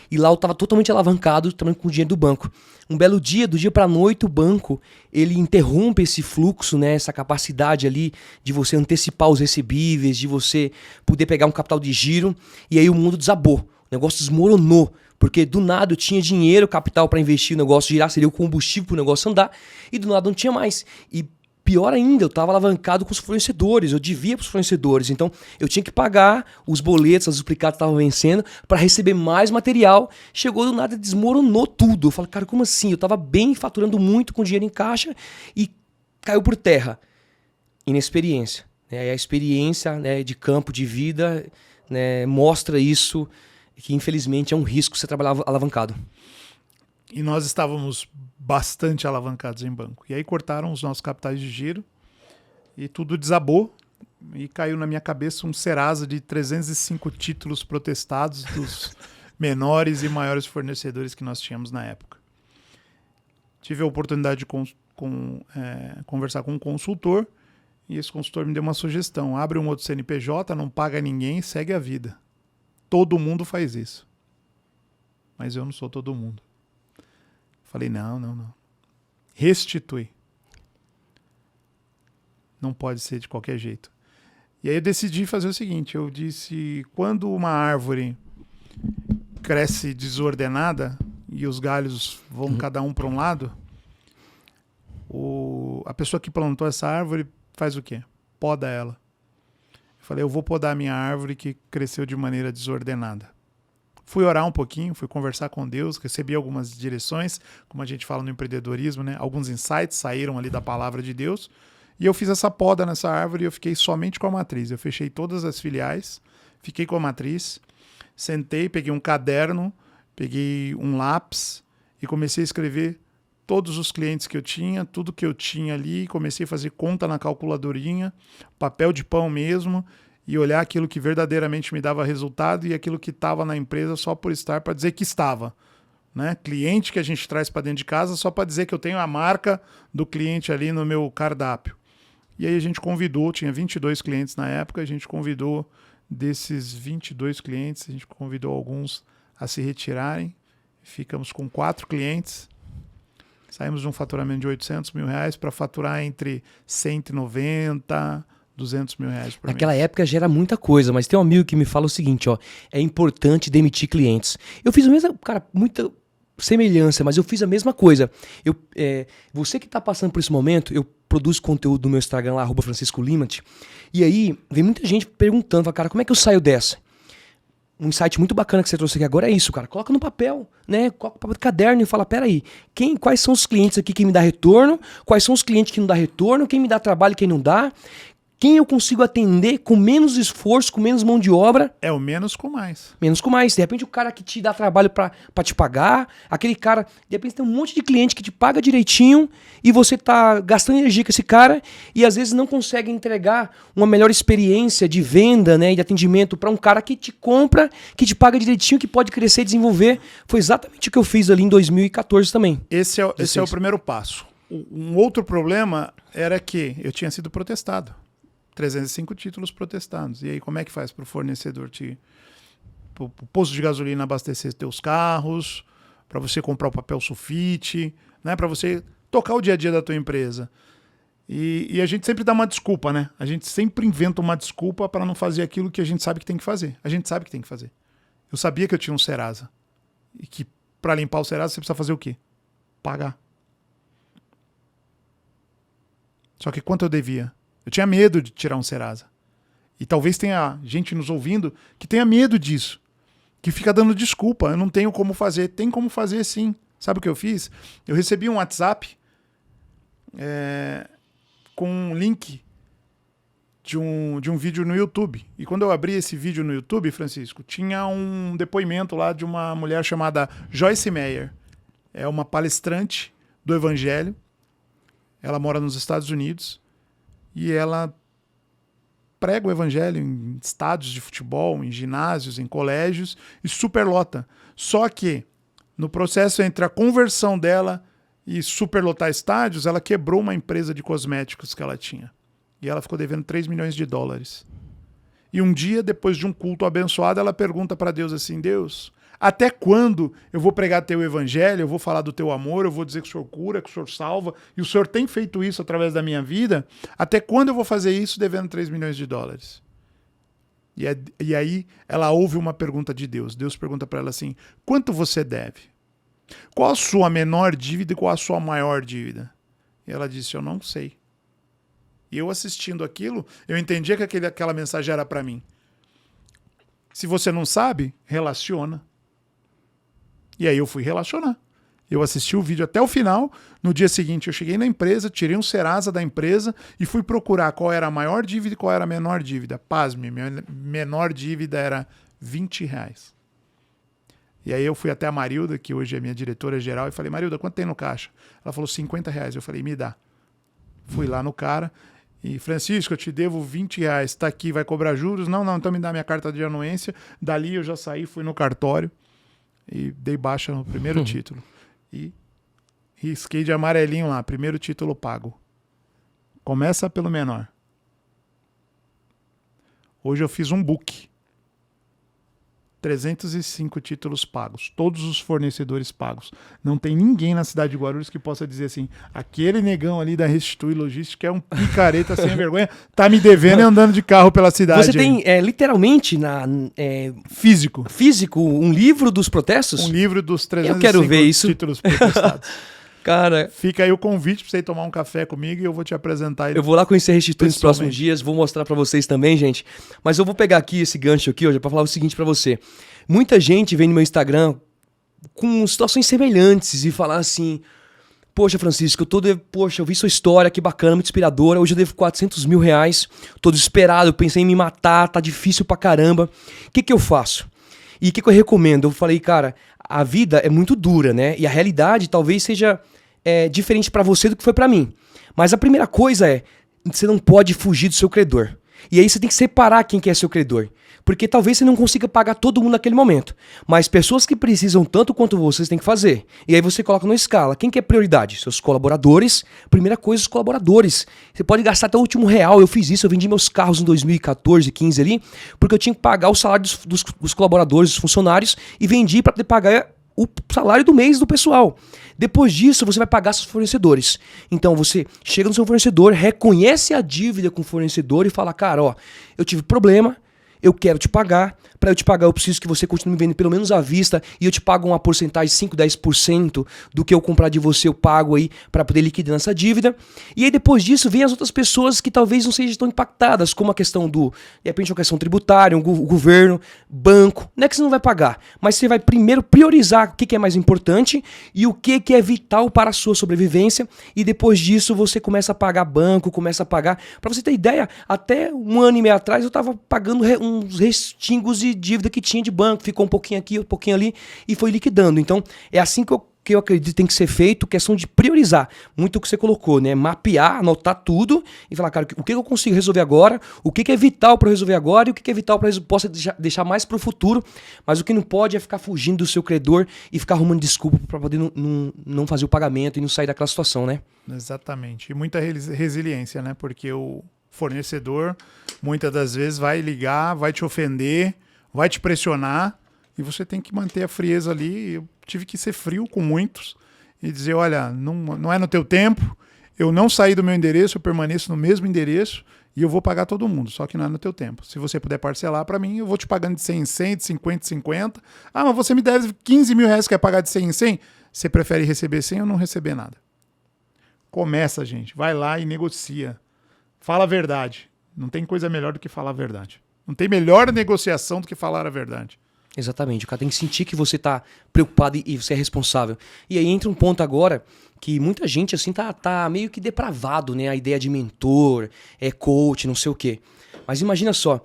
E lá eu estava totalmente alavancado, também com o dinheiro do banco. Um belo dia, do dia para a noite, o banco ele interrompe esse fluxo, né, essa capacidade ali de você antecipar os recebíveis, de você poder pegar um capital de giro. E aí o mundo desabou, o negócio desmoronou. Porque do nada eu tinha dinheiro, capital para investir no negócio girar, seria o combustível para o negócio andar. E do nada não tinha mais. E pior ainda, eu estava alavancado com os fornecedores, eu devia para os fornecedores, então eu tinha que pagar os boletos, as duplicatas estavam vencendo para receber mais material. Chegou do nada, desmoronou tudo. Eu falei, cara, como assim? Eu estava bem, faturando muito com dinheiro em caixa e caiu por terra. Inexperiência. Né? A experiência, né, de campo, de vida, né, mostra isso, que infelizmente é um risco você trabalhar alavancado. E nós estávamos bastante alavancados em banco. E aí cortaram os nossos capitais de giro e tudo desabou. E caiu na minha cabeça um Serasa de 305 títulos protestados dos menores e maiores fornecedores que nós tínhamos na época. Tive a oportunidade de conversar com um consultor e esse consultor me deu uma sugestão. Abre um outro CNPJ, não paga ninguém, segue a vida. Todo mundo faz isso. Mas eu não sou todo mundo. Falei, não. Restitui. Não pode ser de qualquer jeito. E aí eu decidi fazer o seguinte, eu disse, quando uma árvore cresce desordenada e os galhos vão cada um para um lado, a pessoa que plantou essa árvore faz o quê? Poda ela. Eu falei, eu vou podar a minha árvore que cresceu de maneira desordenada. Fui orar um pouquinho, fui conversar com Deus, recebi algumas direções, como a gente fala no empreendedorismo, né? Alguns insights saíram ali da palavra de Deus, e eu fiz essa poda nessa árvore e eu fiquei somente com a matriz. Eu fechei todas as filiais, fiquei com a matriz, sentei, peguei um caderno, peguei um lápis e comecei a escrever todos os clientes que eu tinha, tudo que eu tinha ali, comecei a fazer conta na calculadorinha, papel de pão mesmo, e olhar aquilo que verdadeiramente me dava resultado e aquilo que estava na empresa só por estar, para dizer que estava. Né? Cliente que a gente traz para dentro de casa só para dizer que eu tenho a marca do cliente ali no meu cardápio. E aí a gente convidou, tinha 22 clientes na época, a gente convidou desses 22 clientes, a gente convidou alguns a se retirarem, ficamos com 4 clientes, saímos de um faturamento de R$800 mil para faturar entre 190 R$200 mil por Naquela mês. época já era muita coisa, mas tem um amigo que me fala o seguinte, ó, é importante demitir clientes. Eu fiz a mesma, cara, muita semelhança, mas eu fiz a mesma coisa. Você que está passando por esse momento, eu produzo conteúdo no meu Instagram lá, @FranciscoLimate, e aí vem muita gente perguntando, fala, cara, como é que eu saio dessa? Um insight muito bacana que você trouxe aqui agora é isso, cara. Coloca no papel, né? Coloca no papel do caderno e fala, peraí, quais são os clientes aqui que me dá retorno? Quais são os clientes que não dá retorno? Quem me dá trabalho e quem não dá? Quem eu consigo atender com menos esforço, com menos mão de obra? É o menos com mais. Menos com mais. De repente o cara que te dá trabalho pra te pagar, aquele cara, de repente tem um monte de cliente que te paga direitinho e você tá gastando energia com esse cara e às vezes não consegue entregar uma melhor experiência de venda, né, e de atendimento para um cara que te compra, que te paga direitinho, que pode crescer e desenvolver. Foi exatamente o que eu fiz ali em 2014 também. Esse é o primeiro passo. Um outro problema era que eu tinha sido protestado. 305 títulos protestados. E aí como é que faz para o fornecedor o posto de gasolina abastecer teus carros, para você comprar o papel sulfite, né, para você tocar o dia a dia da tua empresa. E a gente sempre dá uma desculpa, né? A gente sempre inventa uma desculpa para não fazer aquilo que a gente sabe que tem que fazer. A gente sabe que tem que fazer. Eu sabia que eu tinha um Serasa. E que para limpar o Serasa você precisa fazer o quê? Pagar. Só que quanto eu devia? Eu tinha medo de tirar um Serasa. E talvez tenha gente nos ouvindo que tenha medo disso. Que fica dando desculpa. Eu não tenho como fazer. Tem como fazer sim. Sabe o que eu fiz? Eu recebi um WhatsApp com um link de um vídeo no YouTube. E quando eu abri esse vídeo no YouTube, Francisco, tinha um depoimento lá de uma mulher chamada Joyce Meyer. É uma palestrante do Evangelho. Ela mora nos Estados Unidos e ela prega o evangelho em estádios de futebol, em ginásios, em colégios e superlota. Só que no processo entre a conversão dela e superlotar estádios, ela quebrou uma empresa de cosméticos que ela tinha. E ela ficou devendo 3 milhões de dólares. E um dia, depois de um culto abençoado, ela pergunta para Deus assim: Deus, até quando eu vou pregar teu evangelho, eu vou falar do teu amor, eu vou dizer que o Senhor cura, que o Senhor salva, e o Senhor tem feito isso através da minha vida, até quando eu vou fazer isso devendo 3 milhões de dólares? E aí ela ouve uma pergunta de Deus. Deus pergunta para ela assim: quanto você deve? Qual a sua menor dívida e qual a sua maior dívida? E ela disse: eu não sei. E eu assistindo aquilo, eu entendia que aquela mensagem era para mim. Se você não sabe, relaciona. E aí eu fui relacionar. Eu assisti o vídeo até o final. No dia seguinte eu cheguei na empresa, tirei um Serasa da empresa e fui procurar qual era a maior dívida e qual era a menor dívida. Pasme, minha menor dívida era R$20. E aí eu fui até a Marilda, que hoje é minha diretora geral, e falei: Marilda, quanto tem no caixa? Ela falou R$50. Eu falei: me dá. Fui lá no cara e: Francisco, eu te devo R$20, tá aqui, vai cobrar juros? Não, então me dá minha carta de anuência. Dali eu já saí, fui no cartório e dei baixa no primeiro título. E risquei de amarelinho lá, primeiro título pago. Começa pelo menor. Hoje eu fiz um book. 305 títulos pagos, todos os fornecedores pagos. Não tem ninguém na cidade de Guarulhos que possa dizer assim: aquele negão ali da Restitui Logística é um picareta sem vergonha, tá me devendo e andando de carro pela cidade. Você tem literalmente físico um livro dos protestos? Um livro dos 305 Eu quero ver isso. títulos protestados. Cara, fica aí o convite pra você ir tomar um café comigo e eu vou te apresentar ele. Eu vou lá conhecer a Restitui nos próximos dias, vou mostrar pra vocês também, gente. Mas eu vou pegar aqui esse gancho aqui hoje pra falar o seguinte pra você. Muita gente vem no meu Instagram com situações semelhantes e falar assim: poxa, Francisco, eu vi sua história, que bacana, muito inspiradora. Hoje eu devo R$400 mil, tô desesperado, pensei em me matar, tá difícil pra caramba. O que eu faço? E o que eu recomendo? Eu falei: cara, a vida é muito dura, né? E a realidade talvez seja diferente pra você do que foi pra mim. Mas a primeira coisa você não pode fugir do seu credor. E aí você tem que separar quem que é seu credor. Porque talvez você não consiga pagar todo mundo naquele momento. Mas pessoas que precisam tanto quanto você tem que fazer. E aí você coloca numa escala. Quem que é prioridade? Seus colaboradores. Primeira coisa, os colaboradores. Você pode gastar até o último real. Eu fiz isso, eu vendi meus carros em 2014, 15 ali, porque eu tinha que pagar o salário dos colaboradores, dos funcionários, e vendi para poder pagar o salário do mês do pessoal. Depois disso, você vai pagar seus fornecedores. Então, você chega no seu fornecedor, reconhece a dívida com o fornecedor e fala: cara, ó, eu tive problema, eu quero te pagar. Para eu te pagar, eu preciso que você continue me vendendo pelo menos à vista e eu te pago uma porcentagem, 5, 10% do que eu comprar de você, eu pago aí para poder liquidar essa dívida. E aí depois disso, vem as outras pessoas que talvez não sejam tão impactadas, como a questão de repente, uma questão tributária, o governo, banco. Não é que você não vai pagar, mas você vai primeiro priorizar o que é mais importante e o que é vital para a sua sobrevivência, e depois disso você começa a pagar banco, começa a pagar. Para você ter ideia, até 1 ano e meio atrás eu estava pagando uns restingos de dívida que tinha de banco, ficou um pouquinho aqui, um pouquinho ali e foi liquidando. Então é assim que eu acredito que tem que ser feito, questão de priorizar muito o que você colocou, né? Mapear, anotar tudo e falar: cara, o que eu consigo resolver agora, o que é vital para resolver agora e o que é vital para possa deixar mais para o futuro. Mas o que não pode é ficar fugindo do seu credor e ficar arrumando desculpa para poder não fazer o pagamento e não sair daquela situação, né? Exatamente. E muita resiliência, né? Porque o fornecedor muitas das vezes vai ligar, vai te ofender, vai te pressionar e você tem que manter a frieza ali. Eu tive que ser frio com muitos e dizer: olha, não é no teu tempo, eu não saí do meu endereço, eu permaneço no mesmo endereço e eu vou pagar todo mundo, só que não é no teu tempo. Se você puder parcelar para mim, eu vou te pagando de 100 em 100, de 50 em 50. Ah, mas você me deve R$15 mil, quer pagar de 100 em 100? Você prefere receber 100 ou não receber nada? Começa, gente, vai lá e negocia. Fala a verdade. Não tem coisa melhor do que falar a verdade. Não tem melhor negociação do que falar a verdade. Exatamente, o cara tem que sentir que você tá preocupado e você é responsável. E aí entra um ponto agora que muita gente assim tá meio que depravado, né? A ideia de mentor, coach, não sei o quê. Mas imagina só,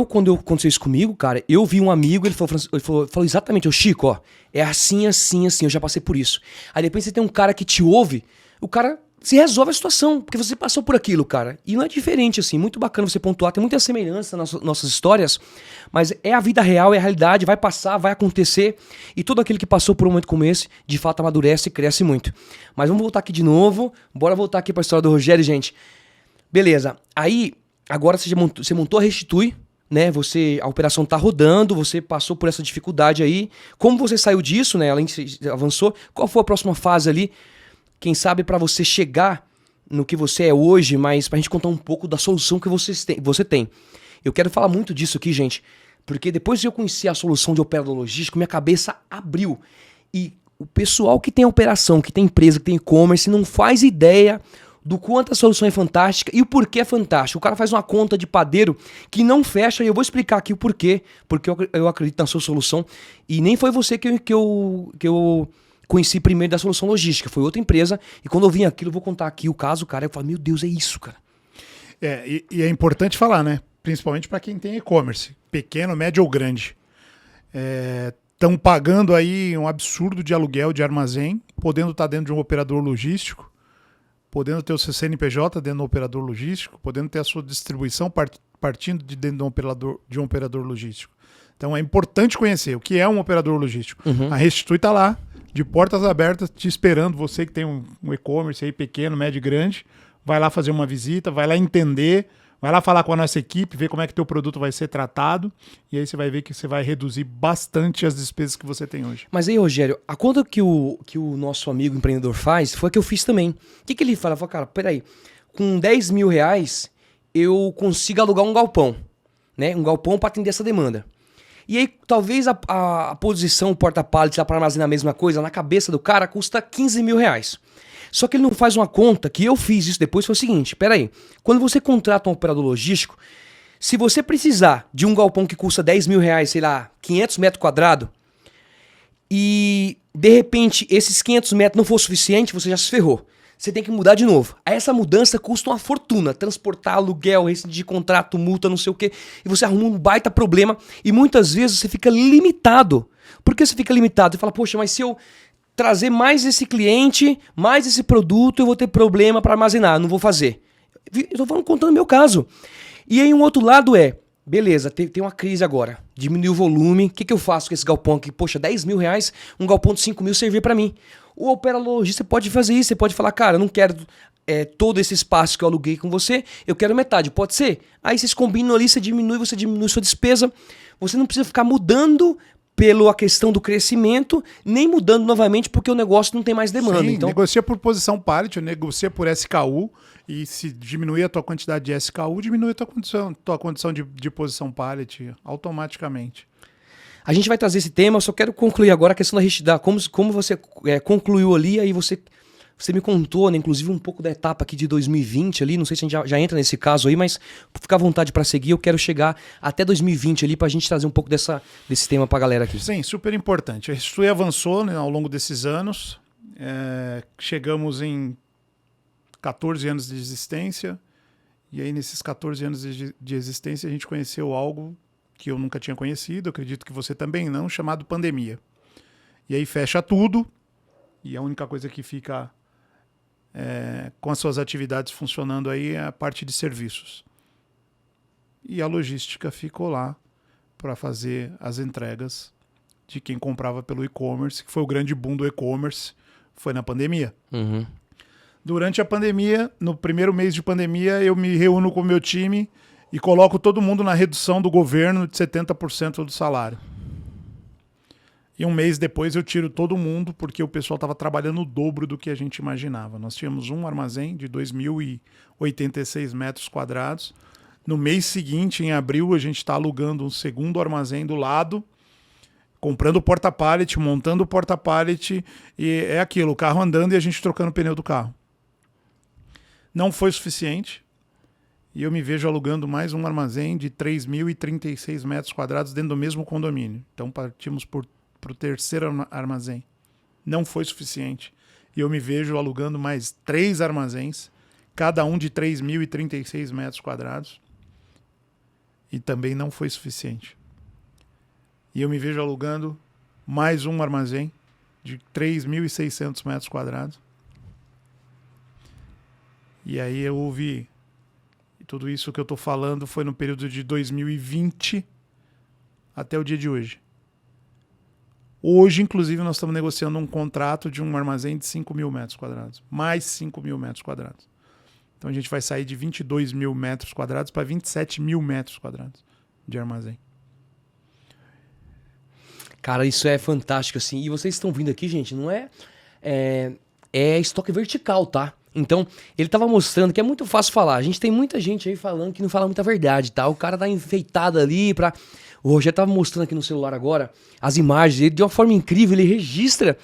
quando aconteceu isso comigo, cara, eu vi um amigo, ele falou exatamente: Chico, ó, é assim, assim, assim, eu já passei por isso. Aí depois você tem um cara que te ouve, o cara se resolve a situação, porque você passou por aquilo, cara. E não é diferente, assim, muito bacana você pontuar, tem muita semelhança nas nossas histórias, mas é a vida real, é a realidade, vai passar, vai acontecer, e todo aquele que passou por um momento como esse, de fato amadurece e cresce muito. Mas vamos voltar aqui de novo, bora voltar aqui pra história do Rogério, gente. Beleza, aí, agora você montou a Restitui, né, a operação tá rodando, você passou por essa dificuldade aí, como você saiu disso, né, além de você avançou, qual foi a próxima fase ali? Quem sabe para você chegar no que você é hoje, mas pra gente contar um pouco da solução que você tem. Eu quero falar muito disso aqui, gente, porque depois de eu conhecer a solução de operador logístico, minha cabeça abriu. E o pessoal que tem operação, que tem empresa, que tem e-commerce, não faz ideia do quanto a solução é fantástica e o porquê é fantástico. O cara faz uma conta de padeiro que não fecha e eu vou explicar aqui o porquê, porque eu acredito na sua solução. E nem foi você que eu conheci primeiro da solução logística, foi outra empresa, e quando eu vim aquilo, eu vou contar aqui o caso, cara, eu falo, meu Deus, é isso, cara. E é importante falar, né? Principalmente para quem tem e-commerce, pequeno, médio ou grande. Estão pagando aí um absurdo de aluguel de armazém, podendo estar dentro de um operador logístico, podendo ter o seu CNPJ dentro de um operador logístico, podendo ter a sua distribuição partindo de dentro de um operador logístico. Então é importante conhecer o que é um operador logístico. A Restitui está lá, de portas abertas, te esperando, você que tem um e-commerce aí pequeno, médio e grande, vai lá fazer uma visita, vai lá entender, vai lá falar com a nossa equipe, ver como é que teu produto vai ser tratado, e aí você vai ver que você vai reduzir bastante as despesas que você tem hoje. Mas aí, Rogério, a conta que o nosso amigo empreendedor faz foi a que eu fiz também. O que ele fala? Ele fala, cara, peraí, com 10 mil reais eu consigo alugar um galpão, né? Um galpão para atender essa demanda. E aí, talvez a posição, o porta-pallet lá para armazenar a mesma coisa, na cabeça do cara, custa 15 mil reais. Só que ele não faz uma conta, que eu fiz isso depois, foi o seguinte, peraí, quando você contrata um operador logístico, se você precisar de um galpão que custa 10 mil reais, sei lá, 500 metros quadrados, e de repente esses 500 metros não for suficiente, você já se ferrou. Você tem que mudar de novo. Aí essa mudança custa uma fortuna. Transportar, aluguel, rescindir contrato, multa, não sei o quê. E você arruma um baita problema. E muitas vezes você fica limitado. Por que você fica limitado? Você fala, poxa, mas se eu trazer mais esse cliente, mais esse produto, eu vou ter problema para armazenar. Não vou fazer. Eu tô contando o meu caso. E aí um outro lado é, beleza, tem uma crise agora. Diminuiu o volume. O que eu faço com esse galpão aqui? Poxa, 10 mil reais, um galpão de 5 mil servir para mim. O operador logístico pode fazer isso, você pode falar, cara, eu não quero todo esse espaço que eu aluguei com você, eu quero metade, pode ser? Aí vocês combinam ali, você diminui sua despesa, você não precisa ficar mudando pela questão do crescimento, nem mudando novamente porque o negócio não tem mais demanda. Sim, então negocia por posição pallet, negocia por SKU, e se diminuir a tua quantidade de SKU, diminui a tua condição de posição pallet automaticamente. A gente vai trazer esse tema, eu só quero concluir agora a questão da como você concluiu ali, aí você me contou, né, inclusive um pouco da etapa aqui de 2020 ali, não sei se a gente já entra nesse caso aí, mas fica à vontade para seguir, eu quero chegar até 2020 ali pra gente trazer um pouco desse tema pra galera aqui. Sim, super importante. A Restitui avançou, né, ao longo desses anos, chegamos em 14 anos de existência, e aí nesses 14 anos de existência a gente conheceu algo que eu nunca tinha conhecido, acredito que você também não, chamado pandemia. E aí fecha tudo, e a única coisa que fica com as suas atividades funcionando aí é a parte de serviços. E a logística ficou lá para fazer as entregas de quem comprava pelo e-commerce, que foi o grande boom do e-commerce, foi na pandemia. Uhum. Durante a pandemia, no primeiro mês de pandemia, eu me reúno com o meu time e coloco todo mundo na redução do governo de 70% do salário. E um mês depois eu tiro todo mundo porque o pessoal estava trabalhando o dobro do que a gente imaginava. Nós tínhamos um armazém de 2.086 metros quadrados. No mês seguinte, em abril, a gente está alugando um segundo armazém do lado, comprando o porta-pallet, montando o porta-pallet, e é aquilo, o carro andando e a gente trocando o pneu do carro. Não foi suficiente. E eu me vejo alugando mais um armazém de 3.036 metros quadrados dentro do mesmo condomínio. Então partimos para o terceiro armazém. Não foi suficiente. E eu me vejo alugando mais 3 armazéns, cada um de 3.036 metros quadrados. E também não foi suficiente. E eu me vejo alugando mais um armazém de 3.600 metros quadrados. E aí houve... Tudo isso que eu estou falando foi no período de 2020 até o dia de hoje. Hoje, inclusive, nós estamos negociando um contrato de um armazém de 5 mil metros quadrados. Mais 5 mil metros quadrados. Então a gente vai sair de 22 mil metros quadrados para 27 mil metros quadrados de armazém. Cara, isso é fantástico, assim. E vocês estão vindo aqui, gente, não é... É estoque vertical, tá? Então, ele tava mostrando que é muito fácil falar. A gente tem muita gente aí falando que não fala muita verdade, tá? O cara tá enfeitado ali pra... O Rogério tava mostrando aqui no celular agora as imagens. Ele, de uma forma incrível, ele registra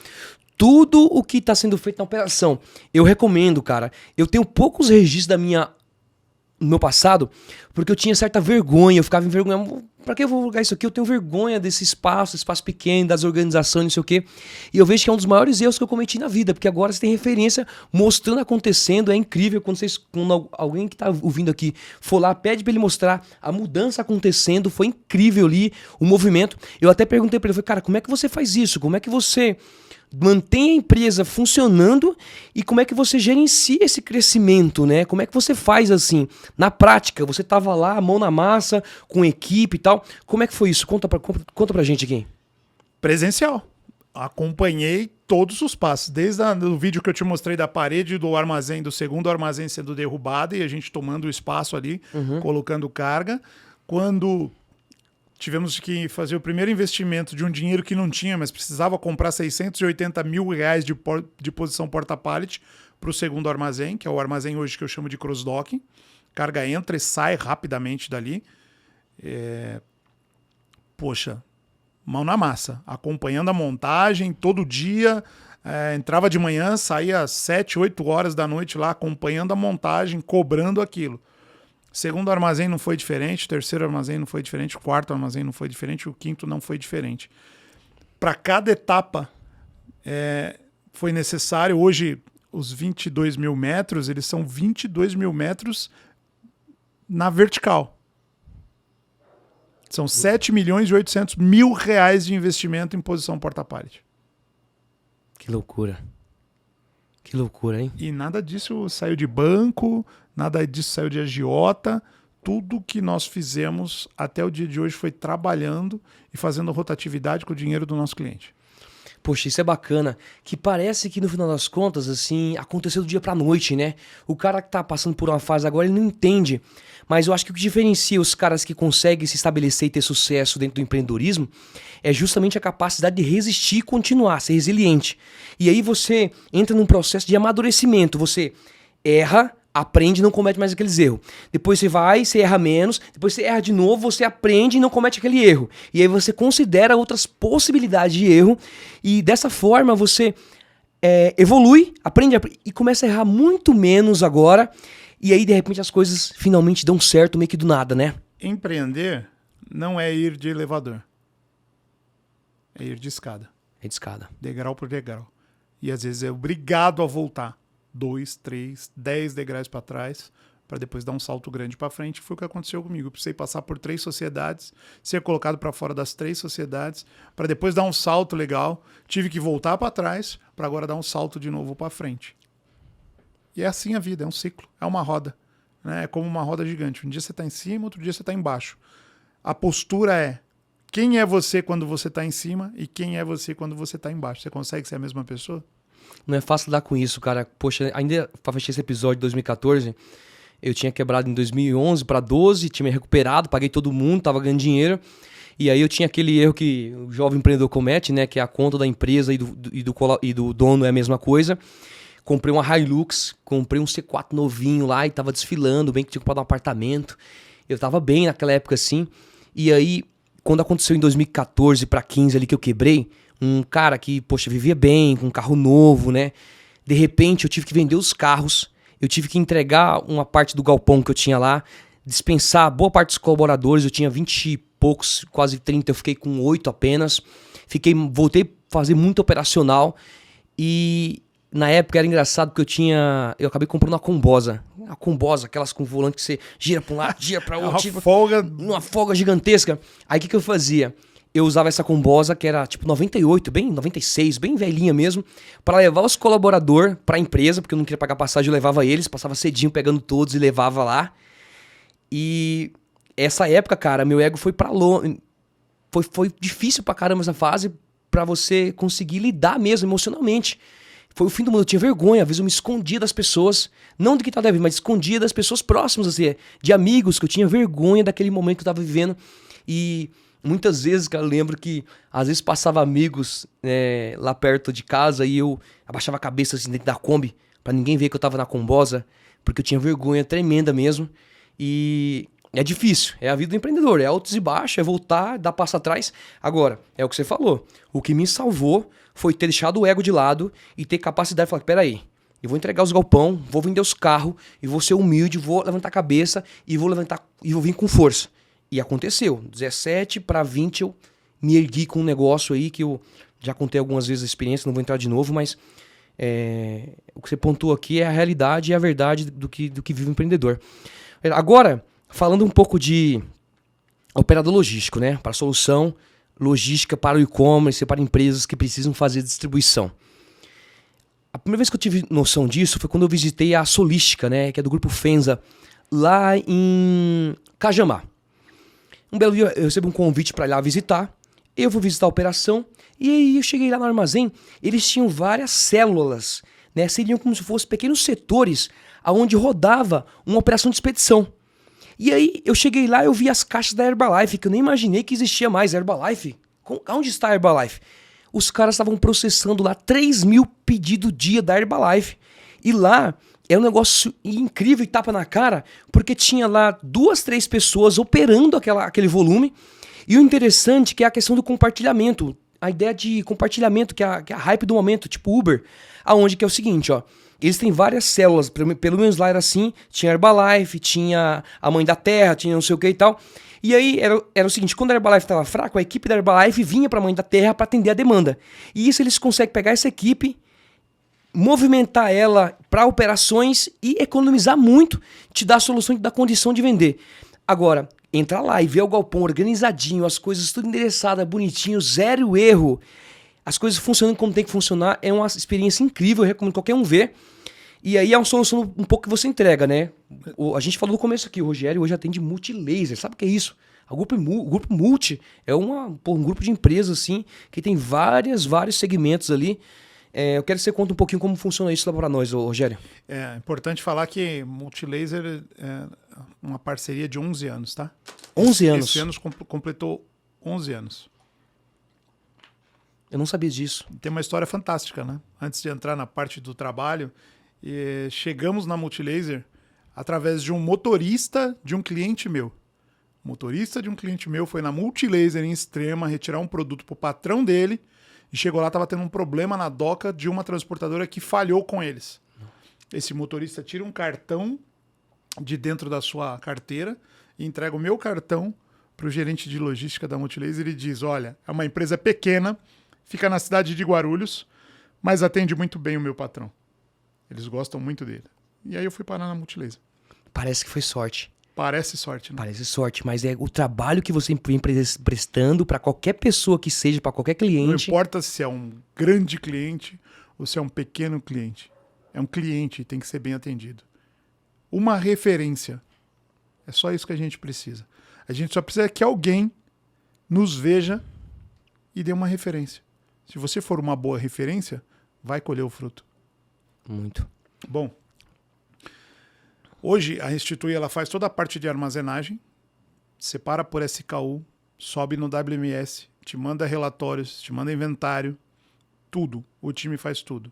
tudo o que tá sendo feito na operação. Eu recomendo, cara. Eu tenho poucos registros no meu passado, porque eu tinha certa vergonha, eu ficava envergonhado. Pra que eu vou lugar isso aqui? Eu tenho vergonha desse espaço pequeno, das organizações, não sei o quê. E eu vejo que é um dos maiores erros que eu cometi na vida, porque agora você tem referência mostrando acontecendo, é incrível quando alguém que tá ouvindo aqui for lá, pede pra ele mostrar a mudança acontecendo, foi incrível ali o movimento. Eu até perguntei pra ele, falei, cara, como é que você faz isso? Como é que você mantém a empresa funcionando e como é que você gerencia esse crescimento, né? Como é que você faz assim? Na prática, você tava lá, mão na massa, com equipe e tal. Como é que foi isso? Conta pra gente aqui. Presencial. Acompanhei todos os passos. Desde o vídeo que eu te mostrei da parede do armazém, do segundo armazém sendo derrubado e a gente tomando o espaço ali, colocando carga. Quando... tivemos que fazer o primeiro investimento de um dinheiro que não tinha, mas precisava comprar 680 mil reais de posição porta-pallet para o segundo armazém, que é o armazém hoje que eu chamo de cross-docking. Carga entra e sai rapidamente dali. Poxa, mão na massa, acompanhando a montagem todo dia. Entrava de manhã, saía às 7, 8 horas da noite lá, acompanhando a montagem, cobrando aquilo. Segundo armazém não foi diferente, o terceiro armazém não foi diferente, o quarto armazém não foi diferente, o quinto não foi diferente. Para cada etapa foi necessário, hoje os 22 mil metros, eles são 22 mil metros na vertical. São 7 milhões e 800 mil reais de investimento em posição porta-pallet. Que loucura. Que loucura, hein? E nada disso saiu de banco, nada disso saiu de agiota. Tudo que nós fizemos até o dia de hoje foi trabalhando e fazendo rotatividade com o dinheiro do nosso cliente. Poxa, isso é bacana. Que parece que no final das contas, assim, aconteceu do dia pra noite, né? O cara que tá passando por uma fase agora, ele não entende. Mas eu acho que o que diferencia os caras que conseguem se estabelecer e ter sucesso dentro do empreendedorismo é justamente a capacidade de resistir e continuar, ser resiliente. E aí você entra num processo de amadurecimento. Você erra, aprende e não comete mais aqueles erros. Depois você erra menos, depois você erra de novo, você aprende e não comete aquele erro. E aí você considera outras possibilidades de erro e dessa forma você evolui, aprende e começa a errar muito menos agora e aí de repente as coisas finalmente dão certo meio que do nada, né? Empreender não é ir de elevador. É ir de escada. É de escada. Degrau por degrau. E às vezes é obrigado a voltar 2, 3, 10 degraus para trás, para depois dar um salto grande para frente. Foi o que aconteceu comigo. Eu precisei passar por 3 sociedades, ser colocado para fora das 3 sociedades, para depois dar um salto legal. Tive que voltar para trás, para agora dar um salto de novo para frente. E é assim a vida, é um ciclo, é uma roda. Né? É como uma roda gigante. Um dia você está em cima, outro dia você está embaixo. A postura é quem é você quando você está em cima e quem é você quando você está embaixo. Você consegue ser a mesma pessoa? Não é fácil lidar com isso, cara. Poxa, ainda pra fechar esse episódio de 2014, eu tinha quebrado em 2011 para 12, tinha me recuperado, paguei todo mundo, tava ganhando dinheiro. E aí eu tinha aquele erro que o jovem empreendedor comete, né? Que é a conta da empresa e do dono é a mesma coisa. Comprei uma Hilux, comprei um C4 novinho lá e tava desfilando, bem que tinha comprado um apartamento. Eu tava bem naquela época assim. E aí, quando aconteceu em 2014 para 15 ali que eu quebrei, um cara que, poxa, vivia bem, com um carro novo, né? De repente eu tive que vender os carros, eu tive que entregar uma parte do galpão que eu tinha lá, dispensar boa parte dos colaboradores, eu tinha 20 e poucos, quase 30, eu fiquei com 8 apenas. Voltei a fazer muito operacional e na época era engraçado porque eu acabei comprando uma Combosa. Uma Combosa, aquelas com volante que você gira pra um lado, gira pra outro. Uma folga. Uma folga gigantesca. Aí o que eu fazia? eu usava essa combosa que era tipo 98, bem 96, bem velhinha mesmo, para levar os colaboradores para a empresa, porque eu não queria pagar passagem, eu levava eles, passava cedinho pegando todos e levava lá. E essa época, cara, meu ego foi pra longe. Foi difícil pra caramba essa fase pra você conseguir lidar mesmo emocionalmente. Foi o fim do mundo, eu tinha vergonha, às vezes eu me escondia das pessoas, não do que tava devendo, mas escondia das pessoas próximas, assim, de amigos, que eu tinha vergonha daquele momento que eu tava vivendo. E muitas vezes, cara, eu lembro que às vezes passava amigos lá perto de casa e eu abaixava a cabeça assim dentro da Kombi pra ninguém ver que eu tava na combosa, porque eu tinha vergonha tremenda mesmo. E é difícil, é a vida do empreendedor, é altos e baixos, é voltar, dar passo atrás. Agora, é o que você falou, o que me salvou foi ter deixado o ego de lado e ter capacidade de falar, peraí, eu vou entregar os galpão, vou vender os carros, e vou ser humilde, vou levantar a cabeça e vou vir com força. E aconteceu, 17 para 20 eu me ergui com um negócio aí que eu já contei algumas vezes a experiência, não vou entrar de novo, mas o que você pontuou aqui é a realidade e a verdade do que vive o empreendedor. Agora, falando um pouco de operador logístico, né? Para solução logística para o e-commerce, para empresas que precisam fazer distribuição. A primeira vez que eu tive noção disso foi quando eu visitei a Solística, né? Que é do grupo Fenza, lá em Cajamar. Um belo dia eu recebi um convite para ir lá visitar. Eu vou visitar a operação. E aí eu cheguei lá no armazém. Eles tinham várias células, né? Seriam como se fossem pequenos setores onde rodava uma operação de expedição. E aí eu cheguei lá e eu vi as caixas da Herbalife, que eu nem imaginei que existia mais. Herbalife? Onde está a Herbalife? Os caras estavam processando lá 3.000 pedidos dia da Herbalife. E lá é um negócio incrível e tapa na cara, porque tinha lá 2, 3 pessoas operando aquele volume. E o interessante que é a questão do compartilhamento. A ideia de compartilhamento, que é a hype do momento, tipo Uber. Aonde que é o seguinte, ó. Eles têm várias células, pelo menos lá era assim, tinha Herbalife, tinha a Mãe da Terra, tinha não sei o que e tal. E aí era o seguinte, quando a Herbalife estava fraca, a equipe da Herbalife vinha para a Mãe da Terra para atender a demanda. E isso eles conseguem pegar essa equipe, movimentar ela para operações e economizar muito, te dar a solução, te dar a condição de vender. Agora, entrar lá e ver o galpão organizadinho, as coisas tudo endereçadas, bonitinho, zero erro, as coisas funcionando como tem que funcionar, é uma experiência incrível, eu recomendo qualquer um ver. E aí é uma solução um pouco que você entrega, né? A gente falou no começo aqui, o Rogério hoje atende multilaser, sabe o que é isso? O grupo Multi é um grupo de empresas assim, que tem vários segmentos ali. Eu quero que você conte um pouquinho como funciona isso lá para nós, Rogério. É importante falar que Multilaser é uma parceria de 11 anos, tá? 11 anos? Esse ano completou 11 anos. Eu não sabia disso. Tem uma história fantástica, né? Antes de entrar na parte do trabalho, chegamos na Multilaser através de um motorista de um cliente meu. O motorista de um cliente meu foi na Multilaser em Extrema retirar um produto para o patrão dele e chegou lá, estava tendo um problema na doca de uma transportadora que falhou com eles. Esse motorista tira um cartão de dentro da sua carteira e entrega o meu cartão para o gerente de logística da Multilaser e diz, olha, é uma empresa pequena, fica na cidade de Guarulhos, mas atende muito bem o meu patrão. Eles gostam muito dele. E aí eu fui parar na Multilaser. Parece que foi sorte. Parece sorte, né? Parece sorte, mas é o trabalho que você vem prestando para qualquer pessoa que seja, para qualquer cliente. Não importa se é um grande cliente ou se é um pequeno cliente. É um cliente e tem que ser bem atendido. Uma referência. É só isso que a gente precisa. A gente só precisa que alguém nos veja e dê uma referência. Se você for uma boa referência, vai colher o fruto. Muito. Bom, hoje a Restitui ela faz toda a parte de armazenagem, separa por SKU, sobe no WMS, te manda relatórios, te manda inventário, tudo. O time faz tudo.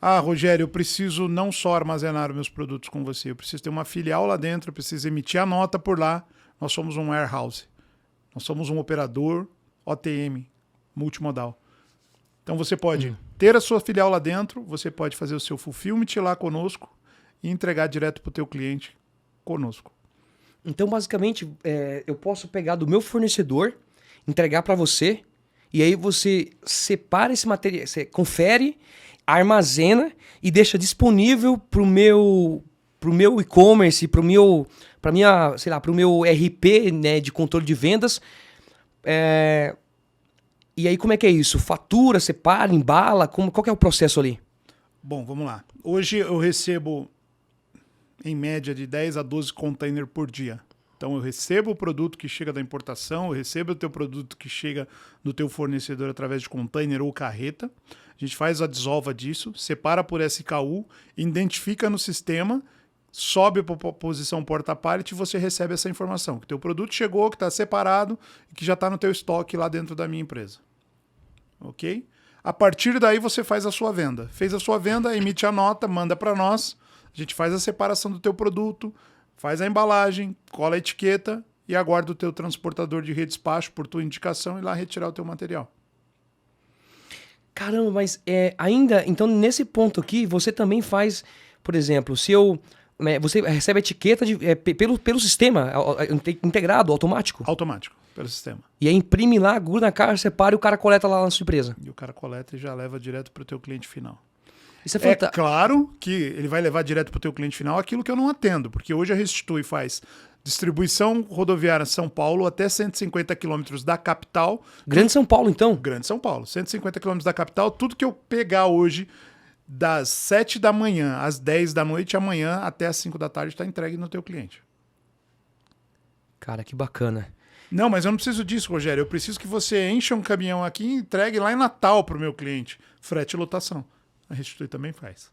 Ah, Rogério, eu preciso não só armazenar meus produtos com você, eu preciso ter uma filial lá dentro, eu preciso emitir a nota por lá. Nós somos um warehouse. Nós somos um operador OTM, multimodal. Então você pode ter a sua filial lá dentro, você pode fazer o seu fulfillment lá conosco e entregar direto para o teu cliente conosco. Então, basicamente, eu posso pegar do meu fornecedor, entregar para você, e aí você separa esse material, você confere, armazena e deixa disponível para o meu e-commerce, para o meu RP, né, de controle de vendas, E aí como é que é isso? Fatura, separa, embala? Qual que é o processo ali? Bom, vamos lá. Hoje eu recebo, em média, de 10 a 12 containers por dia. Então eu recebo o produto que chega da importação, eu recebo o teu produto que chega do teu fornecedor através de container ou carreta. A gente faz a desova disso, separa por SKU, identifica no sistema, sobe para a posição porta-pallet e você recebe essa informação. Que teu produto chegou, que está separado e que já está no teu estoque lá dentro da minha empresa. Ok? A partir daí você faz a sua venda. Fez a sua venda, emite a nota, manda para nós. A gente faz a separação do teu produto, faz a embalagem, cola a etiqueta e aguarda o teu transportador de redespacho por tua indicação e lá retirar o teu material. Caramba, mas ainda, então nesse ponto aqui, você também faz, por exemplo, se eu... você recebe a etiqueta pelo sistema integrado, automático? Automático, pelo sistema. E aí imprime lá, gruda na caixa, separa e o cara coleta lá na sua empresa. E o cara coleta e já leva direto para o teu cliente final. Isso é claro que ele vai levar direto para o teu cliente final aquilo que eu não atendo, porque hoje a Restitui faz distribuição rodoviária São Paulo até 150 quilômetros da capital. Grande São Paulo, então? Grande São Paulo. 150 quilômetros da capital. Tudo que eu pegar hoje, das 7 da manhã às 10 da noite, amanhã até às 5 da tarde está entregue no teu cliente. Cara, que bacana. Não, mas eu não preciso disso, Rogério. Eu preciso que você encha um caminhão aqui e entregue lá em Natal para o meu cliente. Frete e lotação. A Restitui também faz.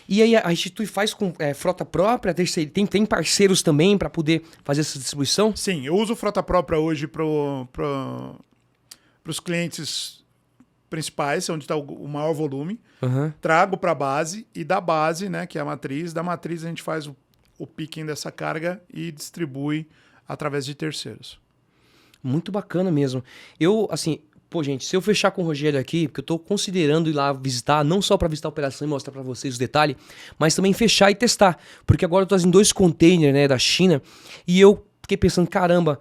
E aí a Restitui faz com frota própria? Tem parceiros também para poder fazer essa distribuição? Sim, eu uso frota própria hoje para os clientes principais, onde está o maior volume. Uhum. Trago para a base e da base, né, que é a matriz, da matriz a gente faz o picking dessa carga e distribui através de terceiros. Muito bacana mesmo. Eu, assim... Pô, gente, se eu fechar com o Rogério aqui, porque eu tô considerando ir lá visitar, não só para visitar a operação e mostrar para vocês os detalhes, mas também fechar e testar. Porque agora eu tô trazendo 2 containers, né, da China, e eu fiquei pensando, caramba,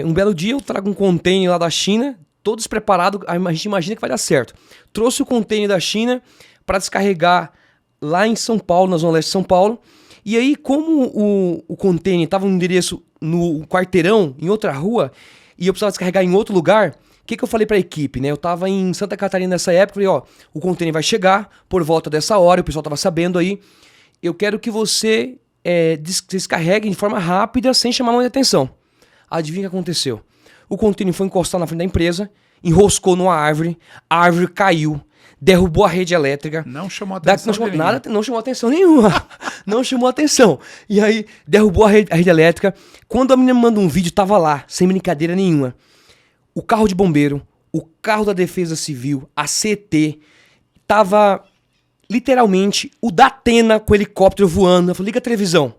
um belo dia eu trago um container lá da China, todo despreparado, a gente imagina que vai dar certo. Trouxe o container da China para descarregar lá em São Paulo, na Zona Leste de São Paulo, e aí como o container tava no endereço, no quarteirão, em outra rua, e eu precisava descarregar em outro lugar... O que eu falei pra equipe, né? Eu tava em Santa Catarina nessa época, falei, ó, o container vai chegar por volta dessa hora, o pessoal tava sabendo aí. Eu quero que você descarregue de forma rápida, sem chamar muita atenção. Adivinha o que aconteceu? O container foi encostar na frente da empresa, enroscou numa árvore, a árvore caiu, derrubou a rede elétrica. Não chamou atenção. Não chamou atenção nenhuma. Não chamou atenção. E aí, derrubou a rede elétrica. Quando a menina me manda um vídeo, tava lá, sem brincadeira nenhuma. O carro de bombeiro, o carro da Defesa Civil, a CT, tava literalmente o Datena com o helicóptero voando. Eu falei, liga a televisão.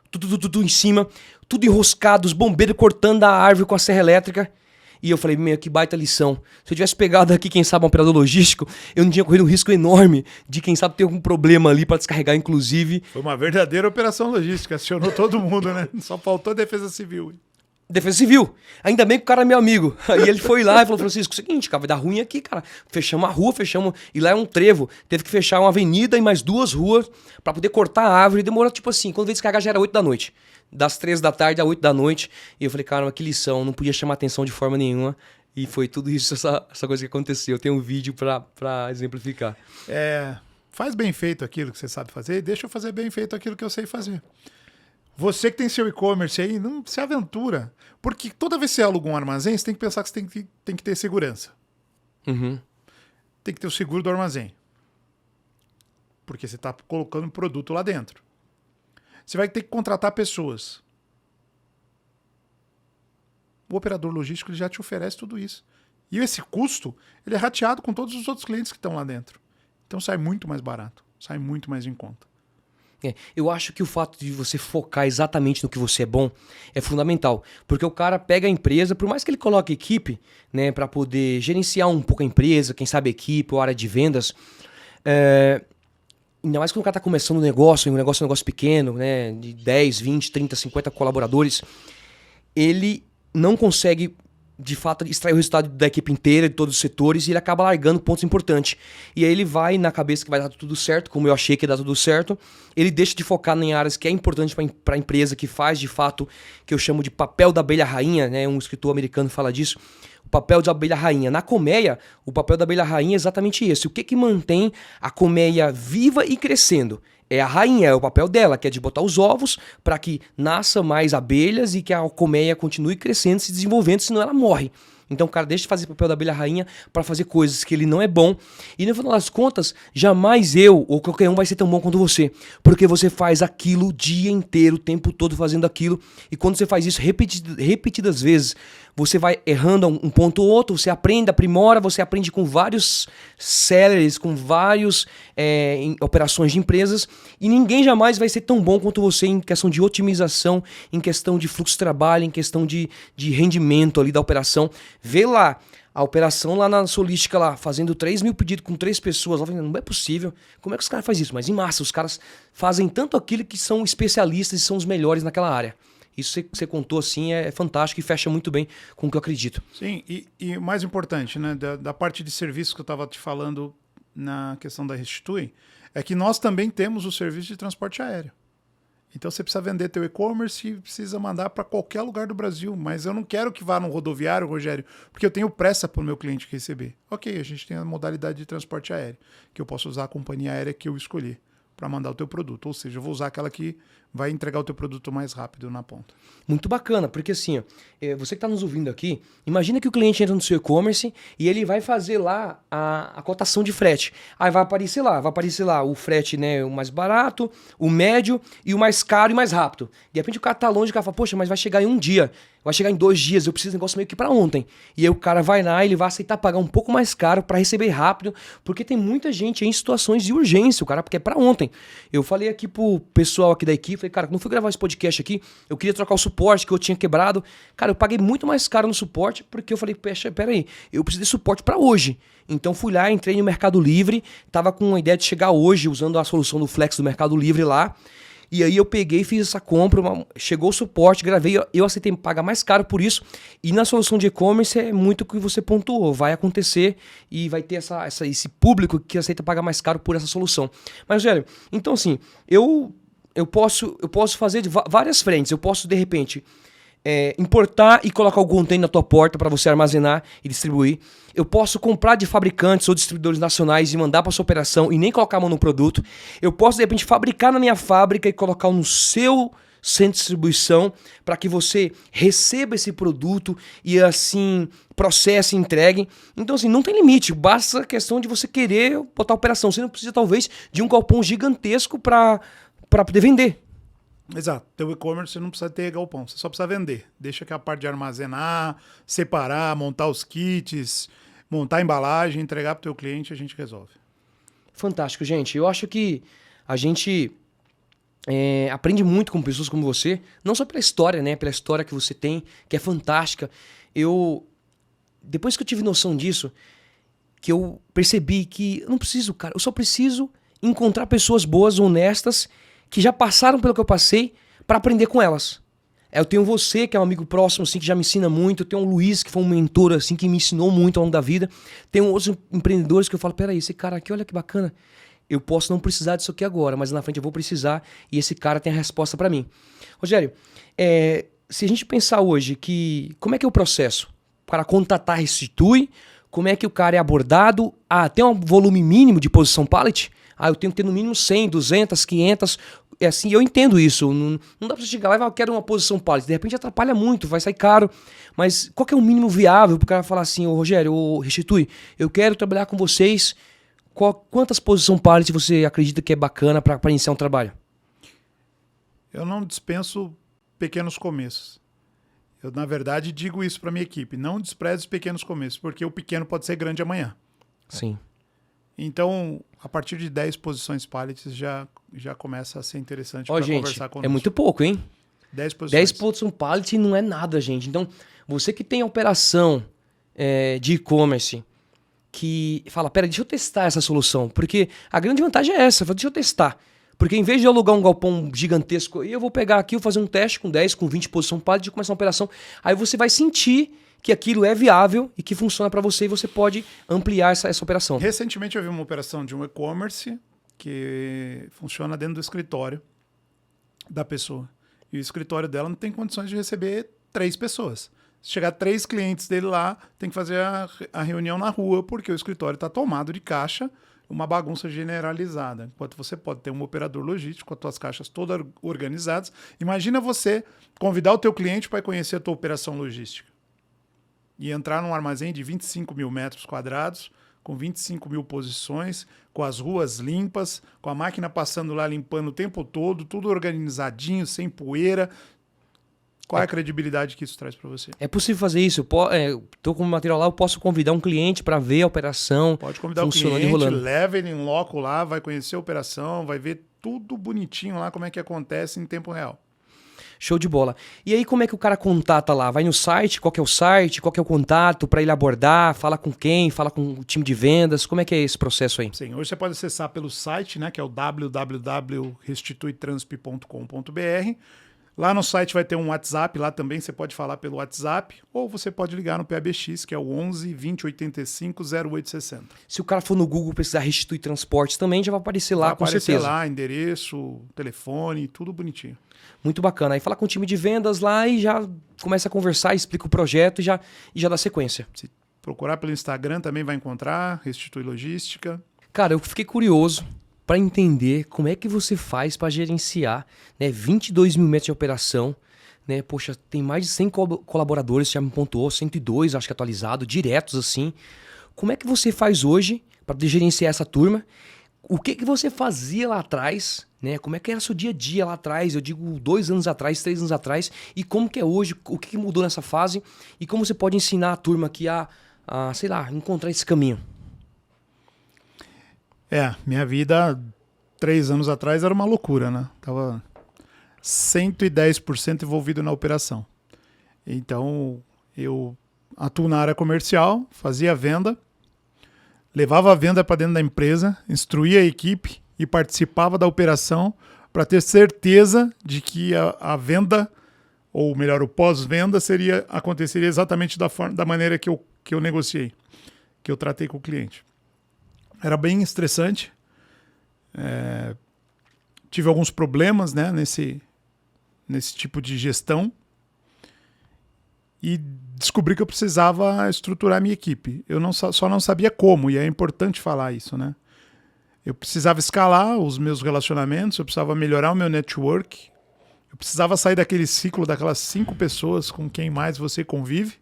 Tudo em cima, tudo enroscado, os bombeiros cortando a árvore com a serra elétrica. E eu falei, meu, que baita lição. Se eu tivesse pegado aqui, quem sabe, um operador logístico, eu não tinha corrido um risco enorme de, quem sabe, ter algum problema ali para descarregar, inclusive. Foi uma verdadeira operação logística, acionou todo mundo, né? Só faltou a Defesa Civil. Defesa Civil. Ainda bem que o cara é meu amigo. Aí ele foi lá e falou, Francisco, é o seguinte, cara, vai dar ruim aqui, cara. Fechamos a rua, e lá é um trevo. Teve que fechar uma avenida e mais 2 ruas pra poder cortar a árvore. Demorou, tipo assim, quando veio descarregar já era 8 da noite. Das 3 da tarde a 8 da noite. E eu falei, caramba, que lição. Não podia chamar atenção de forma nenhuma. E foi tudo isso, essa coisa que aconteceu. Eu tenho um vídeo pra exemplificar. Faz bem feito aquilo que você sabe fazer e deixa eu fazer bem feito aquilo que eu sei fazer. Você que tem seu e-commerce aí, não se aventura. Porque toda vez que você aluga um armazém, você tem que pensar que você tem que ter segurança. Uhum. Tem que ter o seguro do armazém. Porque você está colocando um produto lá dentro. Você vai ter que contratar pessoas. O operador logístico ele já te oferece tudo isso. E esse custo, ele é rateado com todos os outros clientes que estão lá dentro. Então sai muito mais barato, sai muito mais em conta. Eu acho que o fato de você focar exatamente no que você é bom é fundamental. Porque o cara pega a empresa, por mais que ele coloque equipe, né, para poder gerenciar um pouco a empresa, quem sabe equipe ou área de vendas, ainda mais quando o cara está começando um negócio pequeno, né, de 10, 20, 30, 50 colaboradores, ele não consegue de fato, extrair o resultado da equipe inteira, de todos os setores, e ele acaba largando pontos importantes. E aí ele vai na cabeça que vai dar tudo certo, como eu achei que ia dar tudo certo. Ele deixa de focar em áreas que é importante para a empresa, que faz, de fato, que eu chamo de papel da abelha rainha, né? Um escritor americano fala disso. O papel de abelha rainha. Na colmeia, o papel da abelha rainha é exatamente esse. O que mantém a colmeia viva e crescendo? É a rainha, é o papel dela, que é de botar os ovos para que nasça mais abelhas e que a colmeia continue crescendo, se desenvolvendo, senão ela morre. Então o cara deixa de fazer o papel da abelha rainha para fazer coisas que ele não é bom. E no final das contas, jamais eu ou qualquer um vai ser tão bom quanto você. Porque você faz aquilo o dia inteiro, o tempo todo fazendo aquilo. E quando você faz isso repetidas vezes, você vai errando um ponto ou outro, você aprende, aprimora, você aprende com vários sellers, com várias operações de empresas, e ninguém jamais vai ser tão bom quanto você em questão de otimização, em questão de fluxo de trabalho, em questão de rendimento ali da operação. Vê lá a operação lá na Solística, lá, fazendo 3 mil pedidos com 3 pessoas. Não é possível. Como é que os caras fazem isso? Mas em massa, os caras fazem tanto aquilo que são especialistas e são os melhores naquela área. Isso que você contou assim é fantástico e fecha muito bem com o que eu acredito. Sim, e o mais importante, né, da parte de serviço que eu estava te falando na questão da Restitui, é que nós também temos o serviço de transporte aéreo. Então você precisa vender teu e-commerce e precisa mandar para qualquer lugar do Brasil. Mas eu não quero que vá no rodoviário, Rogério, porque eu tenho pressa para o meu cliente receber. Ok, a gente tem a modalidade de transporte aéreo, que eu posso usar a companhia aérea que eu escolhi para mandar o teu produto. Ou seja, eu vou usar aquela que vai entregar o teu produto mais rápido na ponta. Muito bacana, porque assim, você que está nos ouvindo aqui, imagina que o cliente entra no seu e-commerce e ele vai fazer lá a cotação de frete. Aí vai aparecer lá o frete, né, o mais barato, o médio e o mais caro e mais rápido. De repente o cara tá longe, o cara fala, poxa, mas vai chegar em um dia, vai chegar em 2 dias, eu preciso de um negócio meio que para ontem. E aí o cara vai lá e ele vai aceitar pagar um pouco mais caro para receber rápido, porque tem muita gente em situações de urgência, o cara quer para ontem. Eu falei aqui pro pessoal aqui da equipe, falei, cara, quando eu fui gravar esse podcast aqui, eu queria trocar o suporte que eu tinha quebrado. Cara, eu paguei muito mais caro no suporte, porque eu falei, peraí, eu preciso de suporte para hoje. Então fui lá, entrei no Mercado Livre, tava com a ideia de chegar hoje, usando a solução do Flex do Mercado Livre lá. E aí eu peguei, fiz essa compra, chegou o suporte, gravei, eu aceitei pagar mais caro por isso. E na solução de e-commerce é muito o que você pontuou, vai acontecer e vai ter esse público que aceita pagar mais caro por essa solução. Mas, velho, então assim, eu posso fazer de várias frentes. Eu posso, de repente, importar e colocar o container na tua porta para você armazenar e distribuir. Eu posso comprar de fabricantes ou distribuidores nacionais e mandar para sua operação e nem colocar a mão no produto. Eu posso, de repente, fabricar na minha fábrica e colocar no seu centro de distribuição para que você receba esse produto e assim processe e entregue. Então assim, não tem limite, basta a questão de você querer botar a operação. Você não precisa talvez de um galpão gigantesco para poder vender. Exato. Teu e-commerce você não precisa ter galpão, você só precisa vender. Deixa que a parte de armazenar, separar, montar os kits, montar a embalagem, entregar para o teu cliente, a gente resolve. Fantástico, gente. Eu acho que a gente aprende muito com pessoas como você, não só pela história, né? Pela história que você tem, que é fantástica. Depois que eu tive noção disso, que eu percebi que eu não preciso, cara, eu só preciso encontrar pessoas boas, honestas, que já passaram pelo que eu passei, para aprender com elas. Eu tenho você, que é um amigo próximo, assim, que já me ensina muito. Eu tenho o Luiz, que foi um mentor, assim, que me ensinou muito ao longo da vida. Tenho outros empreendedores que eu falo, peraí, esse cara aqui, olha que bacana. Eu posso não precisar disso aqui agora, mas na frente eu vou precisar e esse cara tem a resposta para mim. Rogério, se a gente pensar hoje que... Como é que é o processo? Para contatar Restitui, como é que o cara é abordado? Tem um volume mínimo de posição pallet? Eu tenho que ter no mínimo 100, 200, 500. É assim, eu entendo isso. Não dá pra você chegar lá e falar, eu quero uma posição pallet. De repente atrapalha muito, vai sair caro. Mas qual que é o mínimo viável pro cara falar assim, Rogério, Restitui, eu quero trabalhar com vocês. Quantas posições pallet você acredita que é bacana para iniciar um trabalho? Eu não dispenso pequenos começos. Eu, na verdade, digo isso para minha equipe. Não despreze os pequenos começos, porque o pequeno pode ser grande amanhã. Sim. Então, a partir de 10 posições pallets já começa a ser interessante para conversar conosco. É muito pouco, hein? 10 posições. 10 posições pallet não é nada, gente. Então, você que tem operação de e-commerce, que fala, pera, deixa eu testar essa solução. Porque a grande vantagem é essa, deixa eu testar. Porque em vez de eu alugar um galpão gigantesco, eu vou pegar aqui, vou fazer um teste com 10, com 20 posições pallet e começar uma operação. Aí você vai sentir que aquilo é viável e que funciona para você e você pode ampliar essa operação. Recentemente eu vi uma operação de um e-commerce que funciona dentro do escritório da pessoa. E o escritório dela não tem condições de receber 3 pessoas. Se chegar 3 clientes dele lá, tem que fazer a reunião na rua, porque o escritório está tomado de caixa, uma bagunça generalizada. Enquanto você pode ter um operador logístico com as suas caixas todas organizadas. Imagina você convidar o teu cliente para conhecer a tua operação logística e entrar num armazém de 25 mil metros quadrados, com 25 mil posições, com as ruas limpas, com a máquina passando lá limpando o tempo todo, tudo organizadinho, sem poeira. Qual é a credibilidade que isso traz para você? É possível fazer isso? Estou com o material lá, eu posso convidar um cliente para ver a operação. Pode convidar o cliente, leva ele em loco lá, vai conhecer a operação, vai ver tudo bonitinho lá, como é que acontece em tempo real. Show de bola. E aí como é que o cara contata lá? Vai no site? Qual que é o site? Qual que é o contato para ele abordar? Fala com quem? Fala com o time de vendas? Como é que é esse processo aí? Sim, hoje você pode acessar pelo site, né, que é o www.restituitransp.com.br. Lá no site vai ter um WhatsApp, lá também você pode falar pelo WhatsApp, ou você pode ligar no PABX, que é o 11 20 85 0860. Se o cara for no Google precisar restituir transportes também, já vai aparecer lá, com certeza. Vai aparecer lá, endereço, telefone, tudo bonitinho. Muito bacana. Aí fala com o time de vendas lá e já começa a conversar, explica o projeto e já dá sequência. Se procurar pelo Instagram também vai encontrar, Restitui Logística. Cara, eu fiquei curioso para entender como é que você faz para gerenciar, né, 22 mil metros de operação, né? Poxa, tem mais de 100 colaboradores, você já me pontuou, 102, acho que atualizado, diretos assim. Como é que você faz hoje para gerenciar essa turma? O que você fazia lá atrás, né? Como é que era seu dia a dia lá atrás? Eu digo 2 anos atrás, 3 anos atrás. E como que é hoje? O que mudou nessa fase? E como você pode ensinar a turma aqui a sei lá, encontrar esse caminho? Minha vida 3 anos atrás era uma loucura, né? Tava 110% envolvido na operação. Então, eu atuo na área comercial, fazia venda, levava a venda para dentro da empresa, instruía a equipe e participava da operação para ter certeza de que a venda, ou melhor, o pós-venda, aconteceria exatamente da maneira que eu negociei, que eu tratei com o cliente. Era bem estressante. Tive alguns problemas, né, nesse tipo de gestão e descobri que eu precisava estruturar minha equipe. Eu só não sabia como, e é importante falar isso, né? Eu precisava escalar os meus relacionamentos, eu precisava melhorar o meu network, eu precisava sair daquele ciclo daquelas 5 pessoas com quem mais você convive,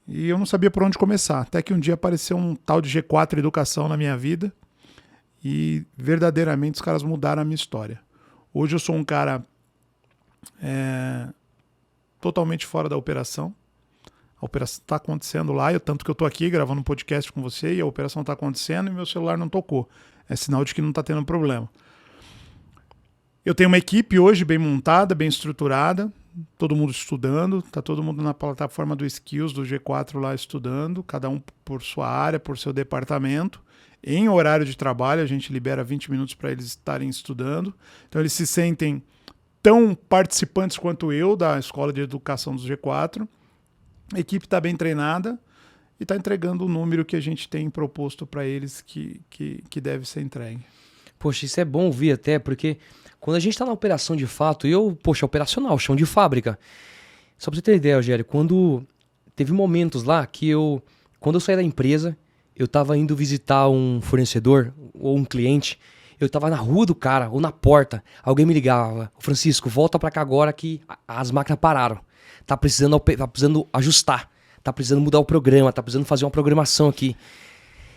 e eu não sabia por onde começar. Até que um dia apareceu um tal de G4 Educação na minha vida e verdadeiramente os caras mudaram a minha história. Hoje eu sou um cara totalmente fora da operação. A operação está acontecendo lá, tanto que eu estou aqui gravando um podcast com você e a operação está acontecendo e meu celular não tocou. É sinal de que não está tendo problema. Eu tenho uma equipe hoje bem montada, bem estruturada, todo mundo estudando, está todo mundo na plataforma do Skills, do G4 lá estudando, cada um por sua área, por seu departamento. Em horário de trabalho, a gente libera 20 minutos para eles estarem estudando. Então eles se sentem tão participantes quanto eu da Escola de Educação do G4. A equipe está bem treinada e está entregando o número que a gente tem proposto para eles que deve ser entregue. Poxa, isso é bom ouvir até, porque quando a gente está na operação de fato, operacional, chão de fábrica. Só para você ter ideia, Rogério, quando teve momentos lá que quando eu saí da empresa, eu estava indo visitar um fornecedor ou um cliente, eu estava na rua do cara ou na porta, alguém me ligava, Francisco, volta para cá agora que as máquinas pararam. Tá precisando ajustar, tá precisando mudar o programa, tá precisando fazer uma programação aqui.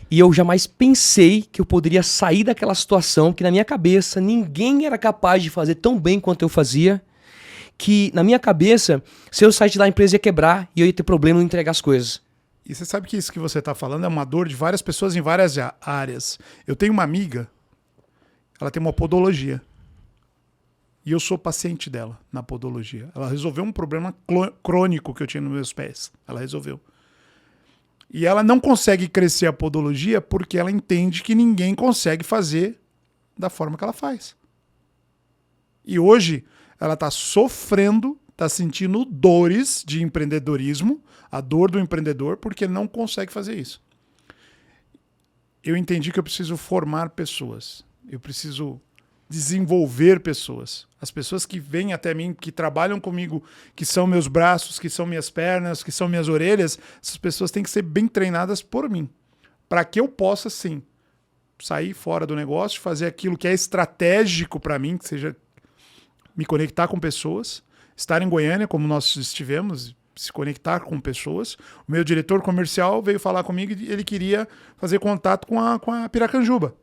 E eu jamais pensei que eu poderia sair daquela situação que na minha cabeça ninguém era capaz de fazer tão bem quanto eu fazia, que na minha cabeça, se eu saísse da empresa ia quebrar e eu ia ter problema em entregar as coisas. E você sabe que isso que você está falando é uma dor de várias pessoas em várias áreas. Eu tenho uma amiga, ela tem uma podologia. E eu sou paciente dela na podologia. Ela resolveu um problema crônico que eu tinha nos meus pés. Ela resolveu. E ela não consegue crescer a podologia porque ela entende que ninguém consegue fazer da forma que ela faz. E hoje ela está sofrendo está sentindo dores de empreendedorismo, a dor do empreendedor, porque ele não consegue fazer isso. Eu entendi que eu preciso formar pessoas. Eu preciso desenvolver pessoas. As pessoas que vêm até mim, que trabalham comigo, que são meus braços, que são minhas pernas, que são minhas orelhas, essas pessoas têm que ser bem treinadas por mim. Para que eu possa, sim, sair fora do negócio, fazer aquilo que é estratégico para mim, que seja me conectar com pessoas, estar em Goiânia, como nós estivemos, se conectar com pessoas. O meu diretor comercial veio falar comigo e ele queria fazer contato com a Piracanjuba.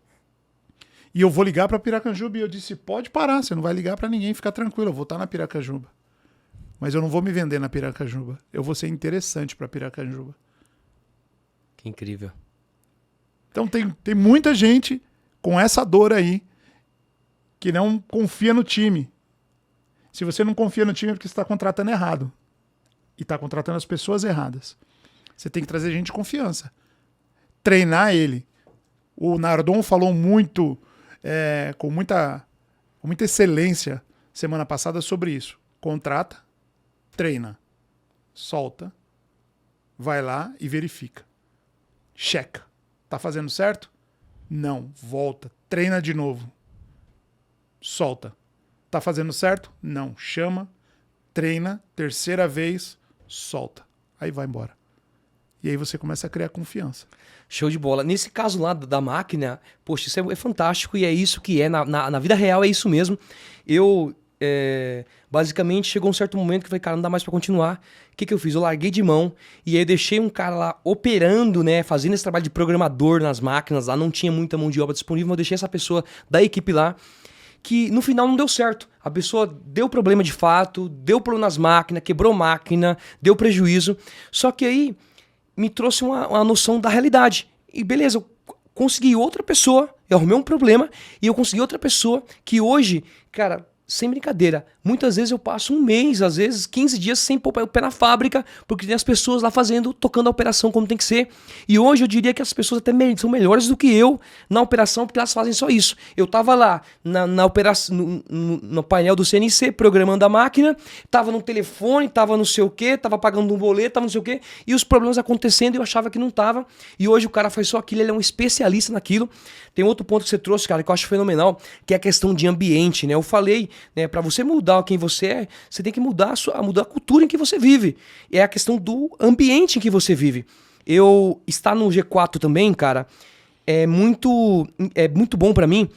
E eu vou ligar para a Piracanjuba e eu disse, pode parar, você não vai ligar para ninguém, fica tranquilo, eu vou estar na Piracanjuba. Mas eu não vou me vender na Piracanjuba. Eu vou ser interessante para a Piracanjuba. Que incrível. Então tem muita gente com essa dor aí que não confia no time. Se você não confia no time é porque você está contratando errado. E está contratando as pessoas erradas. Você tem que trazer gente de confiança. Treinar ele. O Nardon falou muito, com muita excelência semana passada sobre isso. Contrata, treina, solta, vai lá e verifica. Checa. Tá fazendo certo? Não. Volta. Treina de novo. Solta. Tá fazendo certo? Não. Chama, treina, terceira vez, solta. Aí vai embora. E aí você começa a criar confiança. Show de bola. Nesse caso lá da máquina, poxa, isso é fantástico e é isso que é. Na vida real é isso mesmo. Eu, basicamente, chegou um certo momento que eu falei, cara, não dá mais pra continuar. O que eu fiz? Eu larguei de mão e aí eu deixei um cara lá operando, né, fazendo esse trabalho de programador nas máquinas lá. Não tinha muita mão de obra disponível, mas eu deixei essa pessoa da equipe lá, que no final não deu certo. A pessoa deu problema de fato, deu problema nas máquinas, quebrou máquina, deu prejuízo. Só que aí me trouxe uma noção da realidade. E beleza, eu consegui outra pessoa, eu arrumei um problema e eu consegui outra pessoa que hoje, cara, sem brincadeira, muitas vezes eu passo um mês, às vezes 15 dias sem pôr o pé na fábrica, porque tem as pessoas lá tocando a operação como tem que ser. E hoje eu diria que as pessoas até são melhores do que eu na operação, porque elas fazem só isso. Eu tava lá na operação, no painel do CNC, programando a máquina, tava no telefone, tava não sei o quê, tava pagando um boleto, tava não sei o quê, e os problemas acontecendo e eu achava que não tava. E hoje o cara faz só aquilo, ele é um especialista naquilo. Tem outro ponto que você trouxe, cara, que eu acho fenomenal, que é a questão de ambiente, né? Eu falei, né, para você mudar quem você é, você tem que mudar a cultura em que você vive. É a questão do ambiente em que você vive. Eu estar no G4 também, cara, é muito bom pra mim,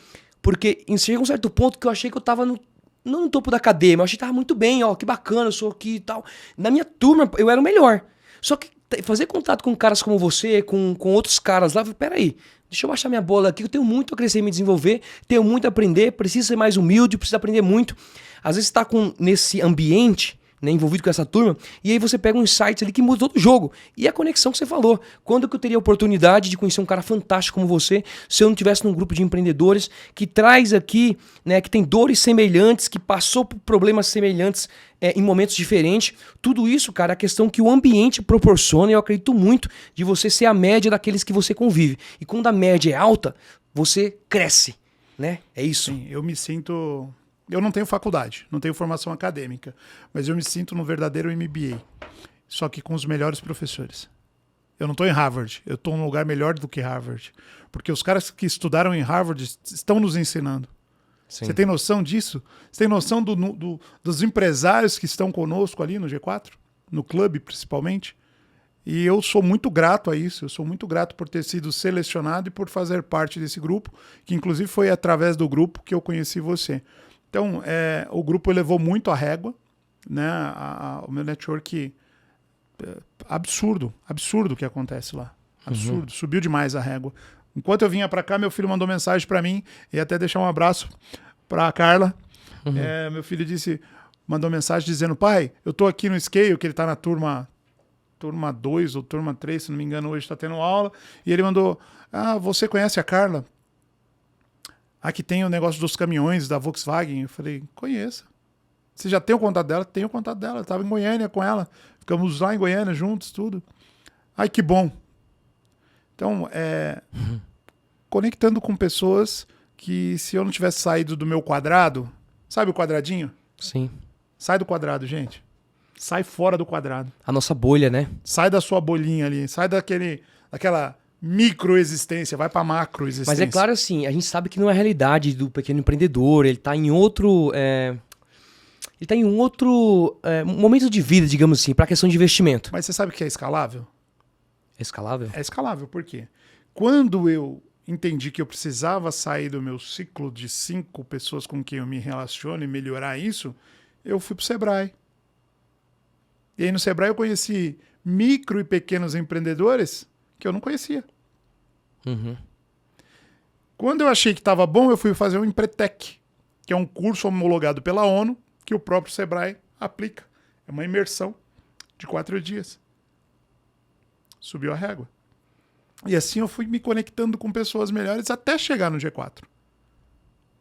porque chega um certo ponto que eu achei que eu tava não no topo da cadeia, mas eu achei que tava muito bem, ó, que bacana, eu sou aqui e tal. Na minha turma, eu era o melhor. Só que fazer contato com caras como você, com outros caras lá, peraí, deixa eu baixar minha bola aqui, eu tenho muito a crescer e me desenvolver, tenho muito a aprender, preciso ser mais humilde, preciso aprender muito. Às vezes você tá nesse ambiente, né, envolvido com essa turma, e aí você pega um insight ali que muda todo o jogo. E a conexão que você falou. Quando que eu teria a oportunidade de conhecer um cara fantástico como você, se eu não tivesse num grupo de empreendedores que traz aqui, né, que tem dores semelhantes, que passou por problemas semelhantes em momentos diferentes. Tudo isso, cara, é a questão que o ambiente proporciona, e eu acredito muito, de você ser a média daqueles que você convive. E quando a média é alta, você cresce, né? É isso. Sim, eu me sinto... Eu não tenho faculdade, não tenho formação acadêmica, mas eu me sinto no verdadeiro MBA, só que com os melhores professores. Eu não estou em Harvard, eu estou num lugar melhor do que Harvard, porque os caras que estudaram em Harvard estão nos ensinando. Sim. Você tem noção disso? Você tem noção dos empresários que estão conosco ali no G4? No clube, principalmente? E eu sou muito grato a isso, eu sou muito grato por ter sido selecionado e por fazer parte desse grupo, que inclusive foi através do grupo que eu conheci você. Então, o grupo elevou muito a régua, né? O meu network, absurdo o que acontece lá. Absurdo, subiu demais a régua. Enquanto eu vinha para cá, meu filho mandou mensagem para mim, e até deixar um abraço para a Carla. Meu filho mandou mensagem dizendo, pai, eu tô aqui no Scale, que ele tá na turma 2 ou turma 3, se não me engano, hoje está tendo aula, e ele mandou, você conhece a Carla? Aqui tem o negócio dos caminhões da Volkswagen. Eu falei, conheço. Você já tem o contato dela? Tenho o contato dela. Eu estava em Goiânia com ela. Ficamos lá em Goiânia juntos, tudo. Ai, que bom. Então, conectando com pessoas que, se eu não tivesse saído do meu quadrado, sabe o quadradinho? Sim. Sai do quadrado, gente. Sai fora do quadrado. A nossa bolha, né? Sai da sua bolinha ali. Sai daquela microexistência. Vai pra macroexistência. Mas é claro assim, a gente sabe que não é a realidade do pequeno empreendedor. Ele tá em outro... Ele tá em um outro momento de vida, digamos assim, pra questão de investimento. Mas você sabe o que é escalável? É escalável? É escalável, por quê? Quando eu entendi que eu precisava sair do meu ciclo de 5 pessoas com quem eu me relaciono e melhorar isso, eu fui pro Sebrae. E aí no Sebrae eu conheci micro e pequenos empreendedores que eu não conhecia. Uhum. Quando eu achei que estava bom, eu fui fazer o Empretec, que é um curso homologado pela ONU que o próprio Sebrae aplica. É uma imersão de 4 dias. Subiu a régua. E assim eu fui me conectando com pessoas melhores até chegar no G4.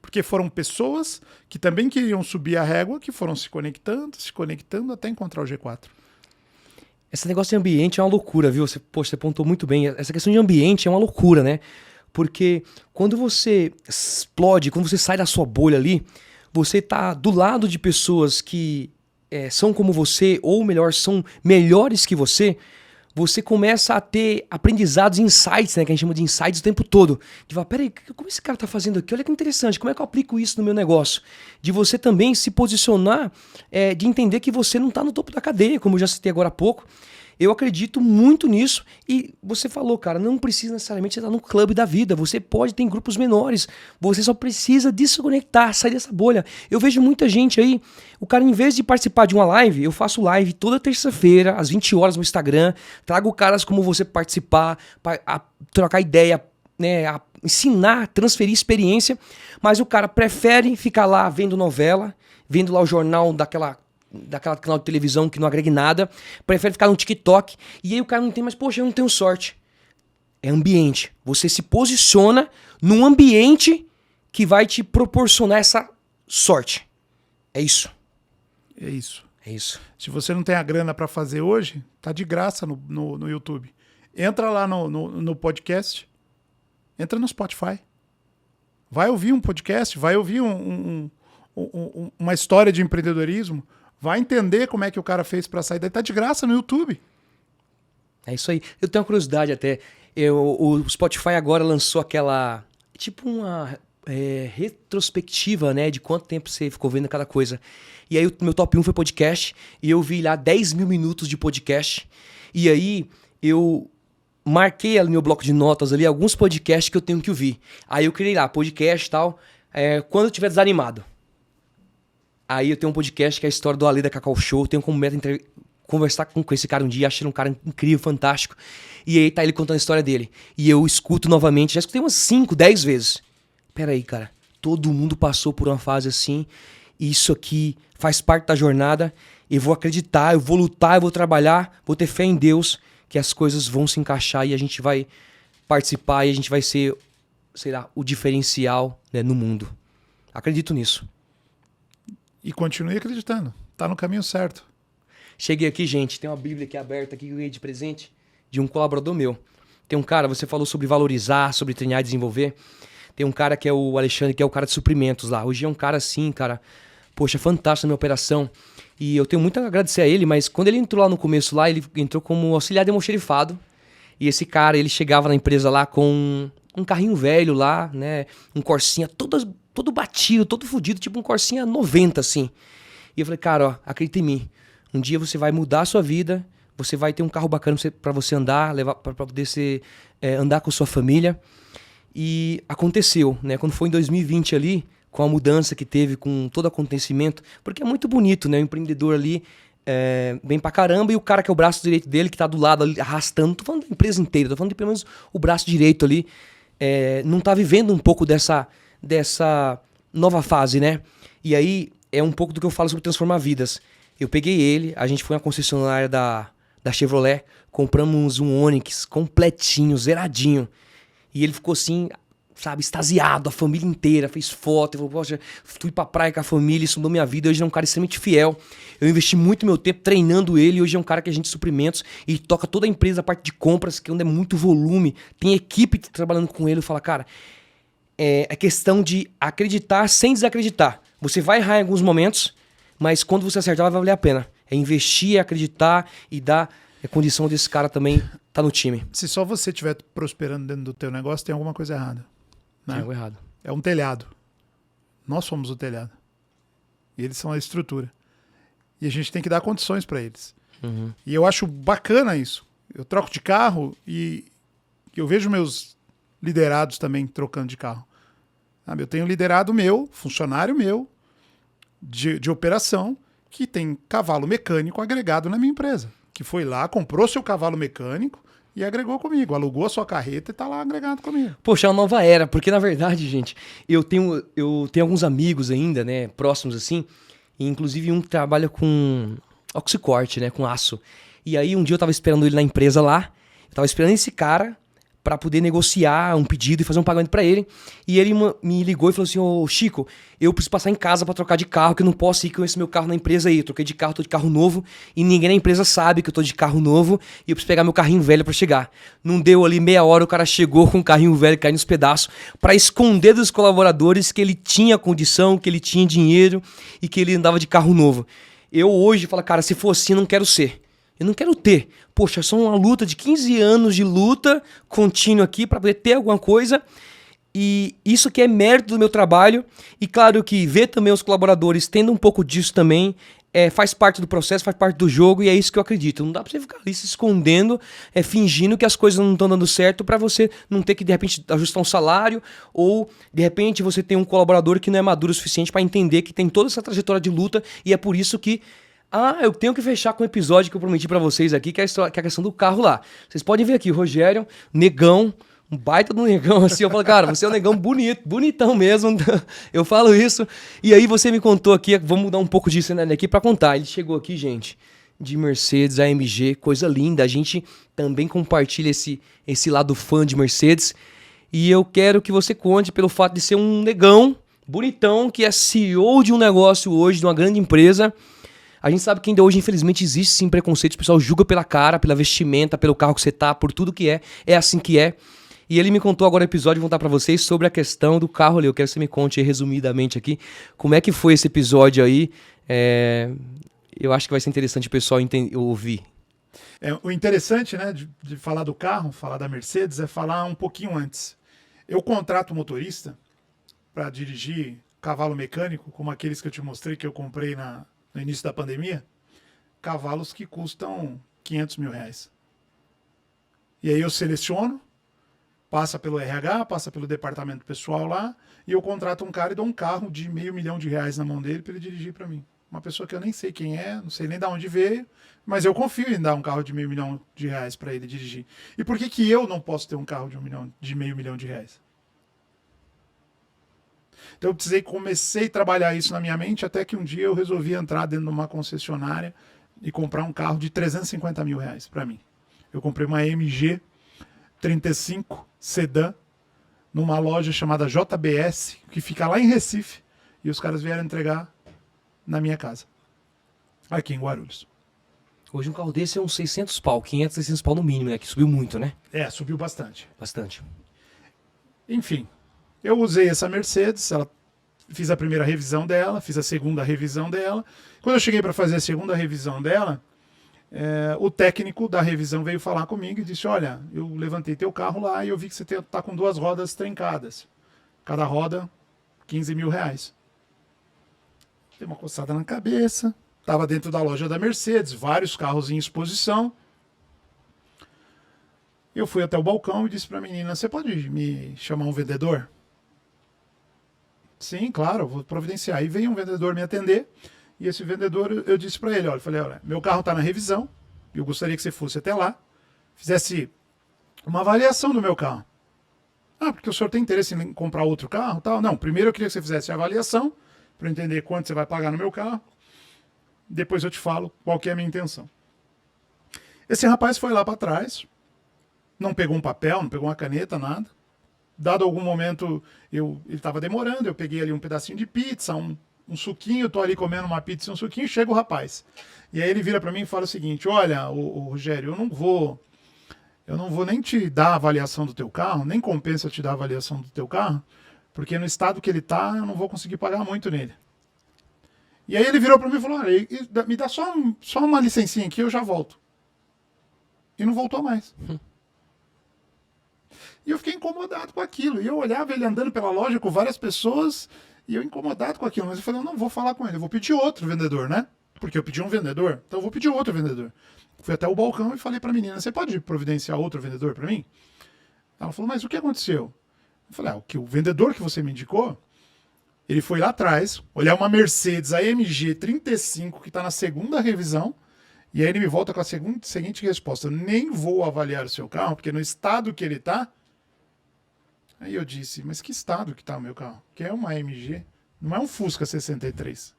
Porque foram pessoas que também queriam subir a régua, que foram se conectando até encontrar o G4. Esse negócio de ambiente é uma loucura, viu? Você apontou muito bem. Essa questão de ambiente é uma loucura, né? Porque quando você explode, quando você sai da sua bolha ali, você tá do lado de pessoas que são como você, ou melhor, são melhores que você começa a ter aprendizados, insights, né? Que a gente chama de insights o tempo todo. De falar, peraí, como esse cara tá fazendo aqui? Olha que interessante, como é que eu aplico isso no meu negócio? De você também se posicionar, de entender que você não tá no topo da cadeia, como eu já citei agora há pouco. Eu acredito muito nisso e você falou, cara, não precisa necessariamente estar no clube da vida, você pode ter em grupos menores, você só precisa desconectar, sair dessa bolha. Eu vejo muita gente aí, o cara em vez de participar de uma live, eu faço live toda terça-feira, às 20 horas no Instagram, trago caras como você participar, trocar ideia, né, ensinar, transferir experiência, mas o cara prefere ficar lá vendo novela, vendo lá o jornal daquela canal de televisão que não agrega em nada, prefere ficar no TikTok, e aí o cara não tem mais, poxa, eu não tenho sorte. É ambiente. Você se posiciona num ambiente que vai te proporcionar essa sorte. É isso. É isso. É isso. Se você não tem a grana para fazer hoje, tá de graça no YouTube. Entra lá no podcast, entra no Spotify. Vai ouvir um podcast, vai ouvir uma história de empreendedorismo, vai entender como é que o cara fez para sair daí. Tá de graça no YouTube. É isso aí. Eu tenho uma curiosidade até. O Spotify agora lançou aquela... Tipo uma retrospectiva, né? De quanto tempo você ficou vendo cada coisa. E aí o meu top 1 foi podcast. E eu vi lá 10 mil minutos de podcast. E aí eu marquei ali no meu bloco de notas ali alguns podcasts que eu tenho que ouvir. Aí eu criei lá, podcast e tal. Quando eu estiver desanimado. Aí eu tenho um podcast que é a história do Ale da Cacau Show. Eu tenho como meta conversar com esse cara um dia. Achei um cara incrível, fantástico. E aí tá ele contando a história dele. E eu escuto novamente. Já escutei umas 5, 10 vezes. Peraí, cara. Todo mundo passou por uma fase assim. E isso aqui faz parte da jornada. Eu vou acreditar, eu vou lutar, eu vou trabalhar. Vou ter fé em Deus que as coisas vão se encaixar e a gente vai participar e a gente vai ser, sei lá, o diferencial, né, no mundo. Acredito nisso. E continue acreditando. Tá no caminho certo. Cheguei aqui, gente. Tem uma Bíblia aqui aberta aqui que eu ganhei de presente de um colaborador meu. Tem um cara, você falou sobre valorizar, sobre treinar e desenvolver. Tem um cara que é o Alexandre, que é o cara de suprimentos lá. Hoje é um cara assim, cara, poxa, fantástico na minha operação. E eu tenho muito a agradecer a ele, mas quando ele entrou lá no começo lá, ele entrou como auxiliar de almoxerifado. E esse cara, ele chegava na empresa lá com um carrinho velho lá, né? Um Corsinha todo batido, todo fodido, tipo um Corsinha 90, assim. E eu falei, cara, ó, acredita em mim. Um dia você vai mudar a sua vida, você vai ter um carro bacana pra você andar, levar pra poder andar com sua família. E aconteceu, né? Quando foi em 2020 ali, com a mudança que teve, com todo acontecimento, porque é muito bonito, né? O empreendedor ali bem pra caramba e o cara que é o braço direito dele, que tá do lado ali, arrastando, tô falando da empresa inteira, tô falando de pelo menos o braço direito ali, não tá vivendo um pouco dessa nova fase, né? E aí é um pouco do que eu falo sobre transformar vidas. Eu peguei ele, a gente foi na concessionária da Chevrolet, compramos um Onix completinho, zeradinho. E ele ficou assim, sabe, extasiado, a família inteira, fez foto, eu falei, poxa, fui pra praia com a família, isso mudou minha vida, hoje é um cara extremamente fiel. Eu investi muito meu tempo treinando ele, hoje é um cara que a gente suprimentos e toca toda a empresa, a parte de compras, que é onde é muito volume, tem equipe trabalhando com ele, eu falo, cara, é questão de acreditar sem desacreditar. Você vai errar em alguns momentos, mas quando você acertar vai valer a pena. É investir, é acreditar e dar condição desse cara também tá no time. Se só você estiver prosperando dentro do teu negócio, tem alguma coisa errada. Né? Tem algo errado. É um telhado. Nós somos o telhado. E eles são a estrutura. E a gente tem que dar condições para eles. Uhum. E eu acho bacana isso. Eu troco de carro e eu vejo meus liderados também trocando de carro. Sabe? Eu tenho liderado meu, funcionário meu, de operação, que tem cavalo mecânico agregado na minha empresa. Que foi lá, comprou seu cavalo mecânico e agregou comigo. Alugou a sua carreta e tá lá agregado comigo. Poxa, é uma nova era, porque na verdade, gente, eu tenho alguns amigos ainda, né, próximos assim, e inclusive um que trabalha com oxicorte, né, com aço. E aí um dia eu tava esperando ele na empresa lá, eu tava esperando esse cara para poder negociar um pedido e fazer um pagamento para ele. E ele me ligou e falou assim: ô Chico, eu preciso passar em casa para trocar de carro, que eu não posso ir com esse meu carro na empresa aí. Eu troquei de carro, tô de carro novo e ninguém na empresa sabe que eu tô de carro novo e eu preciso pegar meu carrinho velho para chegar. Não deu ali meia hora, o cara chegou com o carrinho velho caindo nos pedaços para esconder dos colaboradores que ele tinha condição, que ele tinha dinheiro e que ele andava de carro novo. Eu hoje falo, cara, se for assim, não quero ser. Eu não quero ter. Poxa, só uma luta de 15 anos de luta contínua aqui para poder ter alguma coisa. E isso que é mérito do meu trabalho. E claro que ver também os colaboradores tendo um pouco disso também faz parte do processo, faz parte do jogo. E é isso que eu acredito. Não dá para você ficar ali se escondendo, fingindo que as coisas não estão dando certo para você não ter que de repente ajustar um salário. Ou de repente você tem um colaborador que não é maduro o suficiente para entender que tem toda essa trajetória de luta. E é por isso que eu tenho que fechar com o episódio que eu prometi pra vocês aqui, que é a questão do carro lá. Vocês podem ver aqui, o Rogério, negão, um baita do negão, assim. Eu falo, cara, você é um negão bonito, bonitão mesmo. Eu falo isso. E aí você me contou aqui, vamos mudar um pouco disso, né, aqui pra contar. Ele chegou aqui, gente, de Mercedes, AMG, coisa linda. A gente também compartilha esse lado fã de Mercedes. E eu quero que você conte pelo fato de ser um negão, bonitão, que é CEO de um negócio hoje, de uma grande empresa. A gente sabe que ainda hoje, infelizmente, existe sim preconceito. O pessoal julga pela cara, pela vestimenta, pelo carro que você tá, por tudo que é. É assim que é. E ele me contou agora no episódio, vou contar pra vocês, sobre a questão do carro ali. Eu quero que você me conte aí, resumidamente aqui, como é que foi esse episódio aí. Eu acho que vai ser interessante o pessoal ouvir. O interessante, né, de falar do carro, falar da Mercedes, é falar um pouquinho antes. Eu contrato motorista para dirigir cavalo mecânico, como aqueles que eu te mostrei que eu comprei no início da pandemia, cavalos que custam 500 mil reais. E aí eu seleciono, passa pelo RH, passa pelo departamento pessoal lá, e eu contrato um cara e dou um carro de R$500 mil na mão dele para ele dirigir para mim. Uma pessoa que eu nem sei quem é, não sei nem de onde veio, mas eu confio em dar um carro de R$500 mil para ele dirigir. E por que eu não posso ter um carro de R$500 mil? Então eu comecei a trabalhar isso na minha mente, até que um dia eu resolvi entrar dentro de uma concessionária e comprar um carro de R$350 mil para mim. Eu comprei uma AMG 35 sedã numa loja chamada JBS, que fica lá em Recife, e os caras vieram entregar na minha casa, aqui em Guarulhos. Hoje um carro desse é uns 600 pau, 500, 600 pau no mínimo, né? Que subiu muito, né? Subiu bastante. Bastante. Enfim, eu usei essa Mercedes, fiz a primeira revisão dela, fiz a segunda revisão dela. Quando eu cheguei para fazer a segunda revisão dela, o técnico da revisão veio falar comigo e disse: olha, eu levantei teu carro lá e eu vi que você está com 2 rodas trincadas. Cada roda, R$15 mil. Dei uma coçada na cabeça. Estava dentro da loja da Mercedes, vários carros em exposição. Eu fui até o balcão e disse para a menina: você pode me chamar um vendedor? Sim, claro, vou providenciar. Aí veio um vendedor me atender, e esse vendedor, eu disse para ele: olha, meu carro está na revisão, eu gostaria que você fosse até lá, fizesse uma avaliação do meu carro. Porque o senhor tem interesse em comprar outro carro? Tal? Não, primeiro eu queria que você fizesse a avaliação, para entender quanto você vai pagar no meu carro, depois eu te falo qual que é a minha intenção. Esse rapaz foi lá para trás, não pegou um papel, não pegou uma caneta, nada. Dado algum momento, ele estava demorando, eu peguei ali um pedacinho de pizza, um suquinho, tô ali comendo uma pizza e um suquinho, chega o rapaz. E aí ele vira para mim e fala o seguinte: olha, o Rogério, eu não vou nem te dar a avaliação do teu carro, nem compensa te dar a avaliação do teu carro, porque no estado que ele tá, eu não vou conseguir pagar muito nele. E aí ele virou para mim e falou, olha, me dá só uma licencinha aqui, eu já volto. E não voltou mais. E eu fiquei incomodado com aquilo. E eu olhava ele andando pela loja com várias pessoas e eu incomodado com aquilo. Mas eu falei, eu não vou falar com ele, eu vou pedir outro vendedor, né? Porque eu pedi um vendedor, então eu vou pedir outro vendedor. Fui até o balcão e falei pra menina, você pode providenciar outro vendedor pra mim? Ela falou, mas o que aconteceu? Eu falei, o vendedor que você me indicou, ele foi lá atrás, olhar uma Mercedes AMG 35 que tá na segunda revisão, e aí ele me volta com a seguinte resposta, eu nem vou avaliar o seu carro, porque no estado que ele tá... Aí eu disse, mas que estado que tá o meu carro? Que é uma AMG, não é um Fusca 63.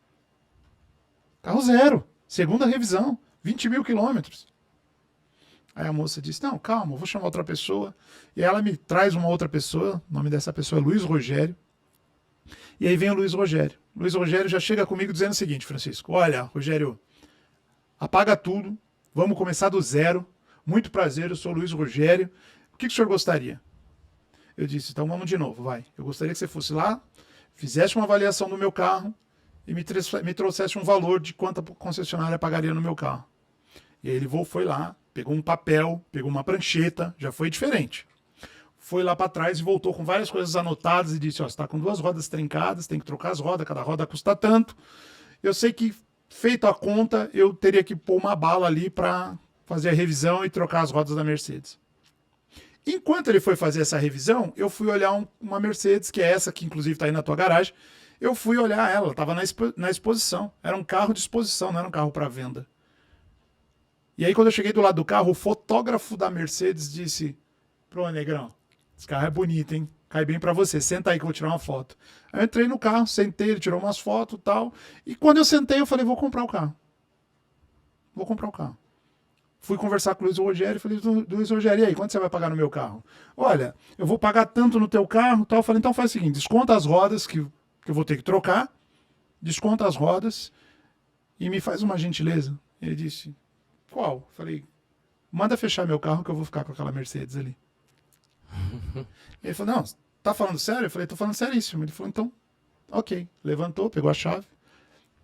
Carro zero, segunda revisão, 20 mil quilômetros. Aí a moça disse, não, calma, eu vou chamar outra pessoa. E ela me traz uma outra pessoa, o nome dessa pessoa é Luiz Rogério. E aí vem o Luiz Rogério. Luiz Rogério já chega comigo dizendo o seguinte, Francisco, olha, Rogério, apaga tudo, vamos começar do zero. Muito prazer, eu sou o Luiz Rogério. O que o senhor gostaria? Eu disse, então vamos de novo, vai. Eu gostaria que você fosse lá, fizesse uma avaliação do meu carro e me trouxesse um valor de quanto a concessionária pagaria no meu carro. E aí ele foi lá, pegou um papel, pegou uma prancheta, já foi diferente. Foi lá para trás e voltou com várias coisas anotadas e disse, ó, você está com 2 rodas trincadas, tem que trocar as rodas, cada roda custa tanto. Eu sei que, feito a conta, eu teria que pôr uma bala ali para fazer a revisão e trocar as rodas da Mercedes. Enquanto ele foi fazer essa revisão, eu fui olhar uma Mercedes, que é essa que inclusive está aí na tua garagem. Eu fui olhar ela estava na exposição. Era um carro de exposição, não era um carro para venda. E aí quando eu cheguei do lado do carro, o fotógrafo da Mercedes disse, pô, negrão, esse carro é bonito, hein? Cai bem para você, senta aí que eu vou tirar uma foto. Aí eu entrei no carro, sentei, ele tirou umas fotos e tal. E quando eu sentei, eu falei, vou comprar o carro. Vou comprar o carro. Fui conversar com o Luiz Rogério e falei, Luiz Rogério, e aí, quanto você vai pagar no meu carro? Olha, eu vou pagar tanto no teu carro, tal. Eu falei, então faz o seguinte, desconta as rodas que eu vou ter que trocar, desconta as rodas e me faz uma gentileza. Ele disse, qual? Eu falei, manda fechar meu carro que eu vou ficar com aquela Mercedes ali. Ele falou, não, tá falando sério? Eu falei, tô falando seríssimo. Ele falou, então, ok. Levantou, pegou a chave,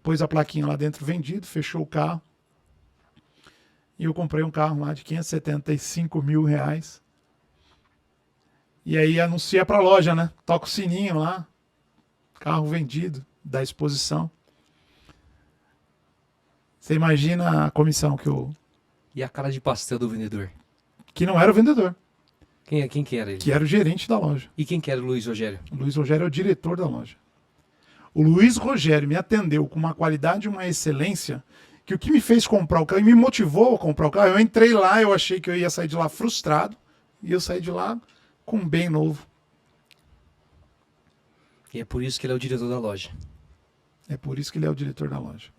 pôs a plaquinha lá dentro, vendido, fechou o carro. E eu comprei um carro lá de 575 mil reais. E aí anuncia pra loja, né? Toca o sininho lá. Carro vendido, da exposição. Você imagina a comissão que eu... E a cara de pastel do vendedor? Que não era o vendedor. Quem que era ele? Que era o gerente da loja. E quem que era o Luiz Rogério? O Luiz Rogério é o diretor da loja. O Luiz Rogério me atendeu com uma qualidade e uma excelência que o que me fez comprar o carro e me motivou a comprar o carro, eu entrei lá, eu achei que eu ia sair de lá frustrado e eu saí de lá com um bem novo. E é por isso que ele é o diretor da loja. É por isso que ele é o diretor da loja.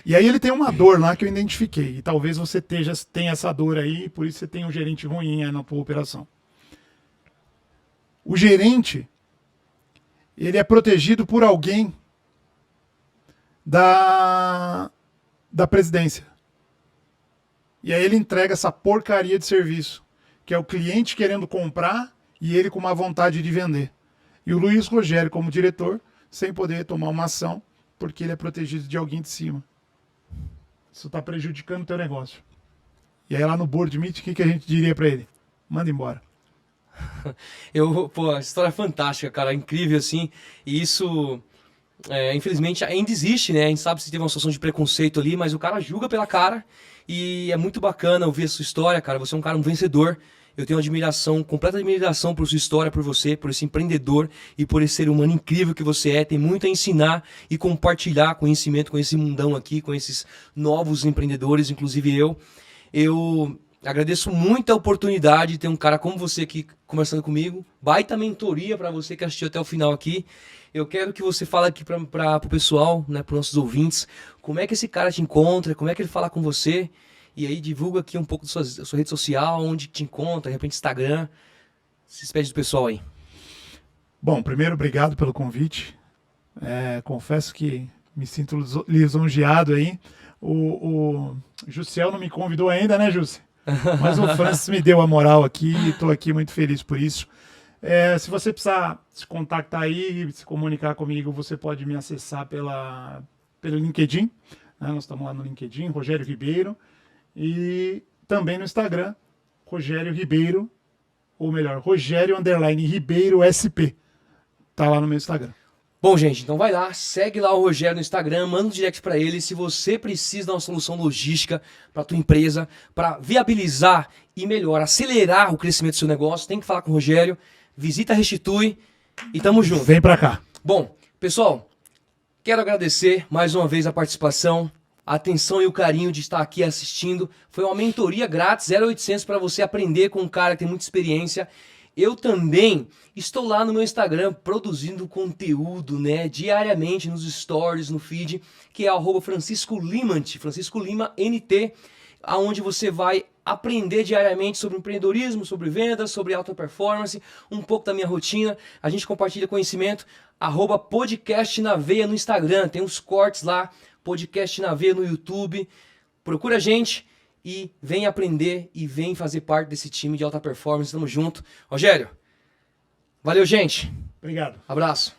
E aí ele tem uma dor lá que eu identifiquei. E talvez você tenha essa dor aí, e por isso você tem um gerente ruim aí na tua operação. O gerente, ele é protegido por alguém da presidência. E aí ele entrega essa porcaria de serviço, que é o cliente querendo comprar e ele com uma vontade de vender. E o Luiz Rogério, como diretor, sem poder tomar uma ação, porque ele é protegido de alguém de cima. Isso está prejudicando o teu negócio. E aí lá no board meeting, o que a gente diria para ele? Manda embora. Pô, a história é fantástica, cara, incrível assim. E isso, infelizmente, ainda existe, né? A gente sabe se teve uma situação de preconceito ali, mas o cara julga pela cara. E é muito bacana ouvir a sua história, cara. Você é um cara, um vencedor. Eu tenho admiração, completa admiração por sua história, por você, por esse empreendedor e por esse ser humano incrível que você é. Tem muito a ensinar e compartilhar conhecimento com esse mundão aqui, com esses novos empreendedores, inclusive eu. Eu agradeço muito a oportunidade de ter um cara como você aqui conversando comigo. Baita mentoria para você que assistiu até o final aqui. Eu quero que você fale aqui para o pessoal, né, para os nossos ouvintes, como é que esse cara te encontra, como é que ele fala com você. E aí divulga aqui um pouco da sua rede social, onde te encontra, de repente Instagram. Se despede do pessoal aí. Bom, primeiro, obrigado pelo convite. Confesso que me sinto lisonjeado aí. O Jussiel não me convidou ainda, né, Jussi? Mas o Francis me deu a moral aqui e estou aqui muito feliz por isso. Se você precisar se contactar aí, se comunicar comigo, você pode me acessar pelo LinkedIn, né? Nós estamos lá no LinkedIn, Rogério Ribeiro, e também no Instagram, Rogério Ribeiro, ou melhor, Rogério_Ribeiro SP. Tá lá no meu Instagram. Bom, gente, então vai lá, segue lá o Rogério no Instagram, manda um direct para ele se você precisa de uma solução logística para tua empresa, para viabilizar e melhor, acelerar o crescimento do seu negócio, tem que falar com o Rogério, visita a Restitui e tamo junto. Vem pra cá. Bom, pessoal, quero agradecer mais uma vez a participação, a atenção e o carinho de estar aqui assistindo. Foi uma mentoria grátis, 0800 para você aprender com um cara que tem muita experiência. Eu também estou lá no meu Instagram produzindo conteúdo, né, diariamente nos stories, no feed, que é @Francisco Limant, Francisco Lima NT, aonde você vai aprender diariamente sobre empreendedorismo, sobre vendas, sobre alta performance, um pouco da minha rotina. A gente compartilha conhecimento, @Podcast na Veia no Instagram, tem uns cortes lá, Podcast na Veia no YouTube. Procura a gente e vem aprender e vem fazer parte desse time de alta performance. Tamo junto. Rogério, valeu, gente. Obrigado. Abraço.